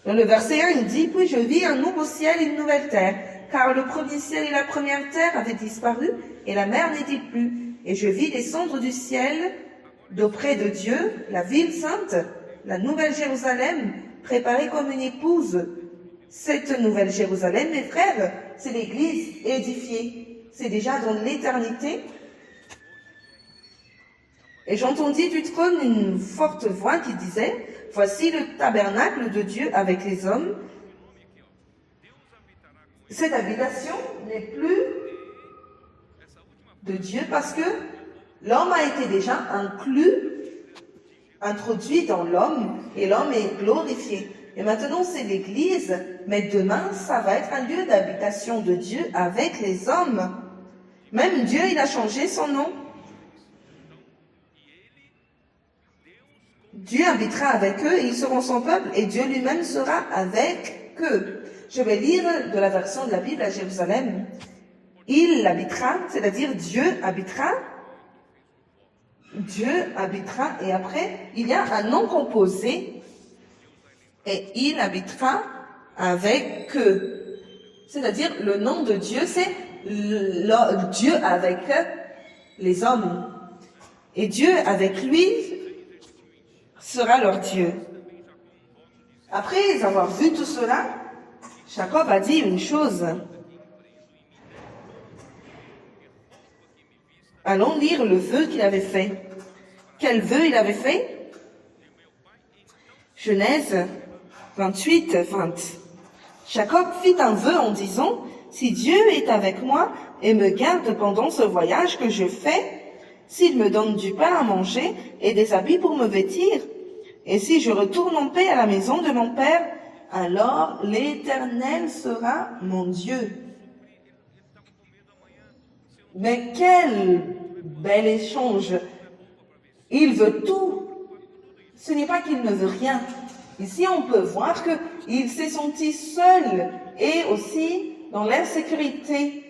Dans le verset 1, il dit, « Puis je vis un nouveau ciel et une nouvelle terre, car le premier ciel et la première terre avaient disparu, et la mer n'était plus. Et je vis descendre du ciel, d'auprès de Dieu, la ville sainte, la nouvelle Jérusalem, préparée comme une épouse. » Cette nouvelle Jérusalem, mes frères, c'est l'Église édifiée. C'est déjà dans l'éternité. Et j'entendis du trône une forte voix qui disait, « Voici le tabernacle de Dieu avec les hommes. » Cette habitation n'est plus de Dieu parce que l'homme a été déjà introduit dans l'homme, et l'homme est glorifié. Et maintenant, c'est l'Église, mais demain, ça va être un lieu d'habitation de Dieu avec les hommes. Même Dieu, il a changé son nom. Dieu habitera avec eux, ils seront son peuple, et Dieu lui-même sera avec eux. Je vais lire de la version de la Bible à Jérusalem. Il habitera, c'est-à-dire Dieu habitera. Dieu habitera, et après, il y a un nom composé, et il habitera avec eux. C'est-à-dire, le nom de Dieu, c'est Dieu avec les hommes. Et Dieu avec lui sera leur Dieu. Après avoir vu tout cela, Jacob a dit une chose. Allons lire le vœu qu'il avait fait. Quel vœu il avait fait? Genèse 28, 20. Jacob fit un vœu en disant, « Si Dieu est avec moi et me garde pendant ce voyage que je fais, s'il me donne du pain à manger et des habits pour me vêtir, et si je retourne en paix à la maison de mon Père, alors l'Éternel sera mon Dieu. » Mais quel bel échange! Il veut tout. Ce n'est pas qu'il ne veut rien. Ici, on peut voir qu'il s'est senti seul et aussi dans l'insécurité.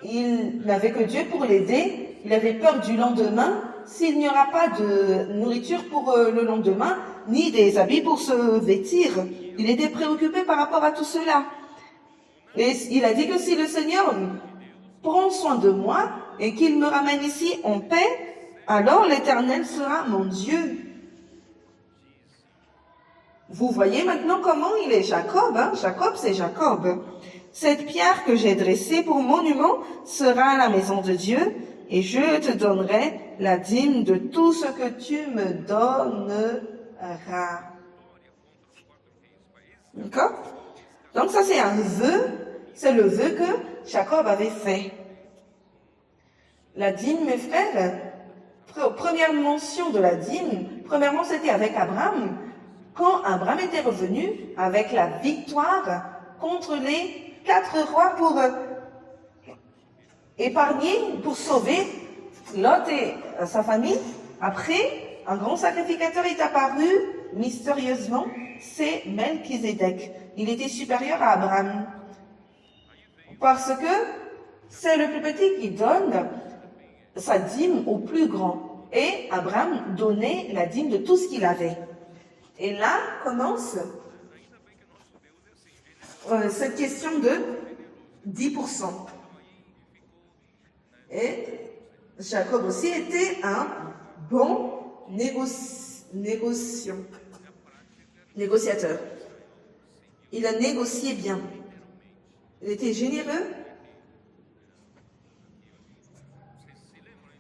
Il n'avait que Dieu pour l'aider. Il avait peur du lendemain. S'il n'y aura pas de nourriture pour le lendemain, ni des habits pour se vêtir. Il était préoccupé par rapport à tout cela. Et il a dit que si le Seigneur prend soin de moi et qu'il me ramène ici en paix, alors l'Éternel sera mon Dieu. Vous voyez maintenant comment il est Jacob, hein? Jacob, c'est Jacob. Cette pierre que j'ai dressée pour monument sera la maison de Dieu, et je te donnerai la dîme de tout ce que tu me donneras. D'accord? Donc ça, c'est un vœu, c'est le vœu que Jacob avait fait. La dîme, mes frères, première mention de la dîme, premièrement, c'était avec Abraham, quand Abraham était revenu avec la victoire contre les 4 rois pour épargner, pour sauver Lot et sa famille. Après, un grand sacrificateur est apparu mystérieusement, c'est Melchizedek. Il était supérieur à Abraham. Parce que c'est le plus petit qui donne sa dîme au plus grand. Et Abraham donnait la dîme de tout ce qu'il avait. Et là commence cette question de 10%. Et Jacob aussi était un bon négociateur. Il a négocié bien. Il était généreux.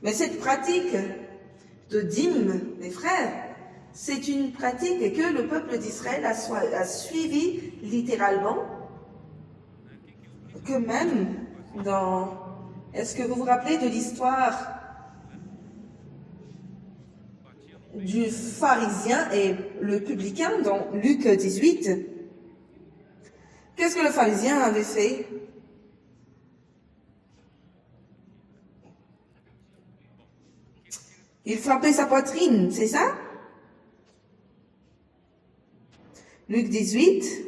Mais cette pratique de dîme, mes frères, c'est une pratique que le peuple d'Israël a suivi littéralement, que même dans... Est-ce que vous vous rappelez de l'histoire du pharisien et le publicain dans Luc 18? Qu'est-ce que le pharisien avait fait? Il frappait sa poitrine, c'est ça? Luc 18.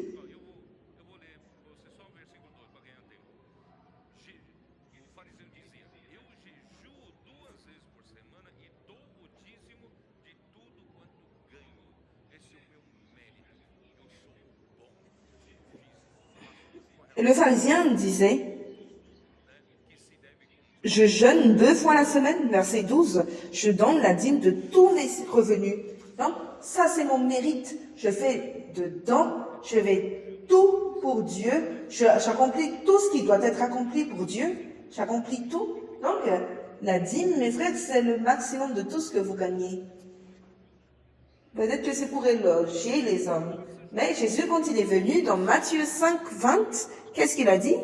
Et le pharisien disait, je jeûne 2 fois la semaine, verset 12, je donne la dîme de tous mes revenus. Donc, ça c'est mon mérite. Je fais dedans, je fais tout pour Dieu, j'accomplis tout ce qui doit être accompli pour Dieu, j'accomplis tout. Donc, la dîme, mes frères, c'est le maximum de tout ce que vous gagnez. Peut-être que c'est pour éloger les hommes. Mais Jésus, quand il est venu dans Matthieu 5, 20, qu'est-ce qu'il a dit?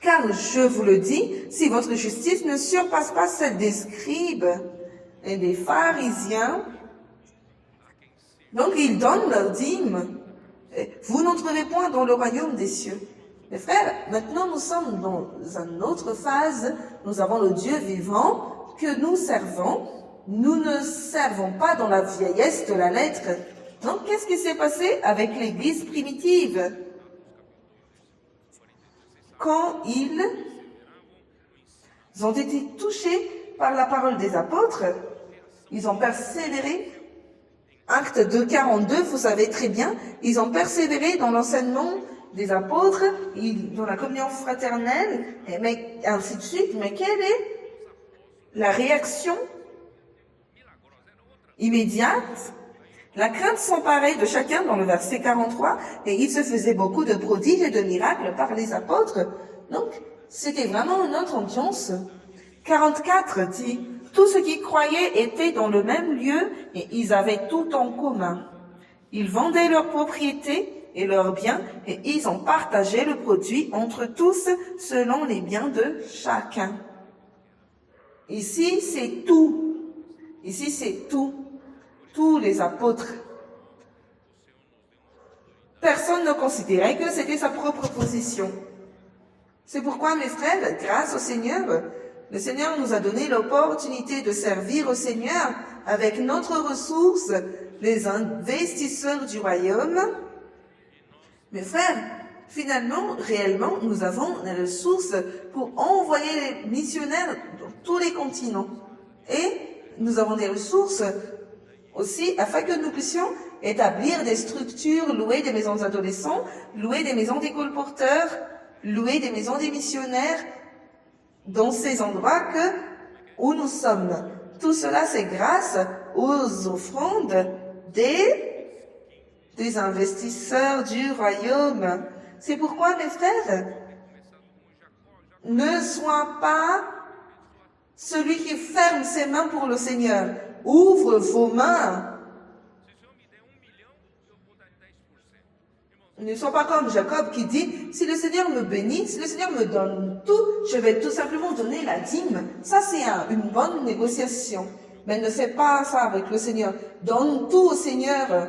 Car je vous le dis, si votre justice ne surpasse pas celle des scribes et des pharisiens, donc ils donnent leur dîme, vous n'entrerez point dans le royaume des cieux. Mes frères, maintenant nous sommes dans une autre phase, nous avons le Dieu vivant que nous servons, nous ne servons pas dans la vieillesse de la lettre. Donc qu'est-ce qui s'est passé avec l'Église primitive? Quand ils ont été touchés par la parole des apôtres, ils ont persévéré. Acte 2, 42, vous savez très bien, ils ont persévéré dans l'enseignement des apôtres, dans la communion fraternelle, mais ainsi de suite. Mais quelle est la réaction immédiate? La crainte s'emparait de chacun dans le verset 43, et il se faisait beaucoup de prodiges et de miracles par les apôtres. Donc, c'était vraiment une autre ambiance. 44 dit, tous ceux qui croyaient étaient dans le même lieu et ils avaient tout en commun. Ils vendaient leurs propriétés et leurs biens et ils en partageaient le produit entre tous selon les biens de chacun. Ici, c'est tout. Ici, c'est tout. Tous les apôtres. Personne ne considérait que c'était sa propre position. C'est pourquoi, mes frères, grâce au Seigneur, le Seigneur nous a donné l'opportunité de servir au Seigneur avec notre ressource, les investisseurs du royaume. Mes frères, finalement, réellement, nous avons les ressources pour envoyer les missionnaires dans tous les continents. Et nous avons des ressources Aussi, afin que nous puissions établir des structures, louer des maisons d'adolescents, louer des maisons des colporteurs, louer des maisons des missionnaires, dans ces endroits où nous sommes. Tout cela, c'est grâce aux offrandes des investisseurs du royaume. C'est pourquoi, mes frères, ne sois pas celui qui ferme ses mains pour le Seigneur. Ouvre vos mains. Ne sois pas comme Jacob qui dit, si le Seigneur me bénit, si le Seigneur me donne tout, je vais tout simplement donner la dîme. Ça, c'est une bonne négociation. Mais ne fais pas ça avec le Seigneur. Donne tout au Seigneur.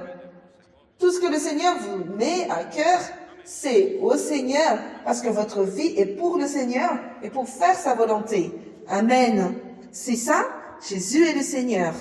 Tout ce que le Seigneur vous met à cœur, c'est au Seigneur, parce que votre vie est pour le Seigneur et pour faire sa volonté. Amen. C'est ça, Jésus est le Seigneur.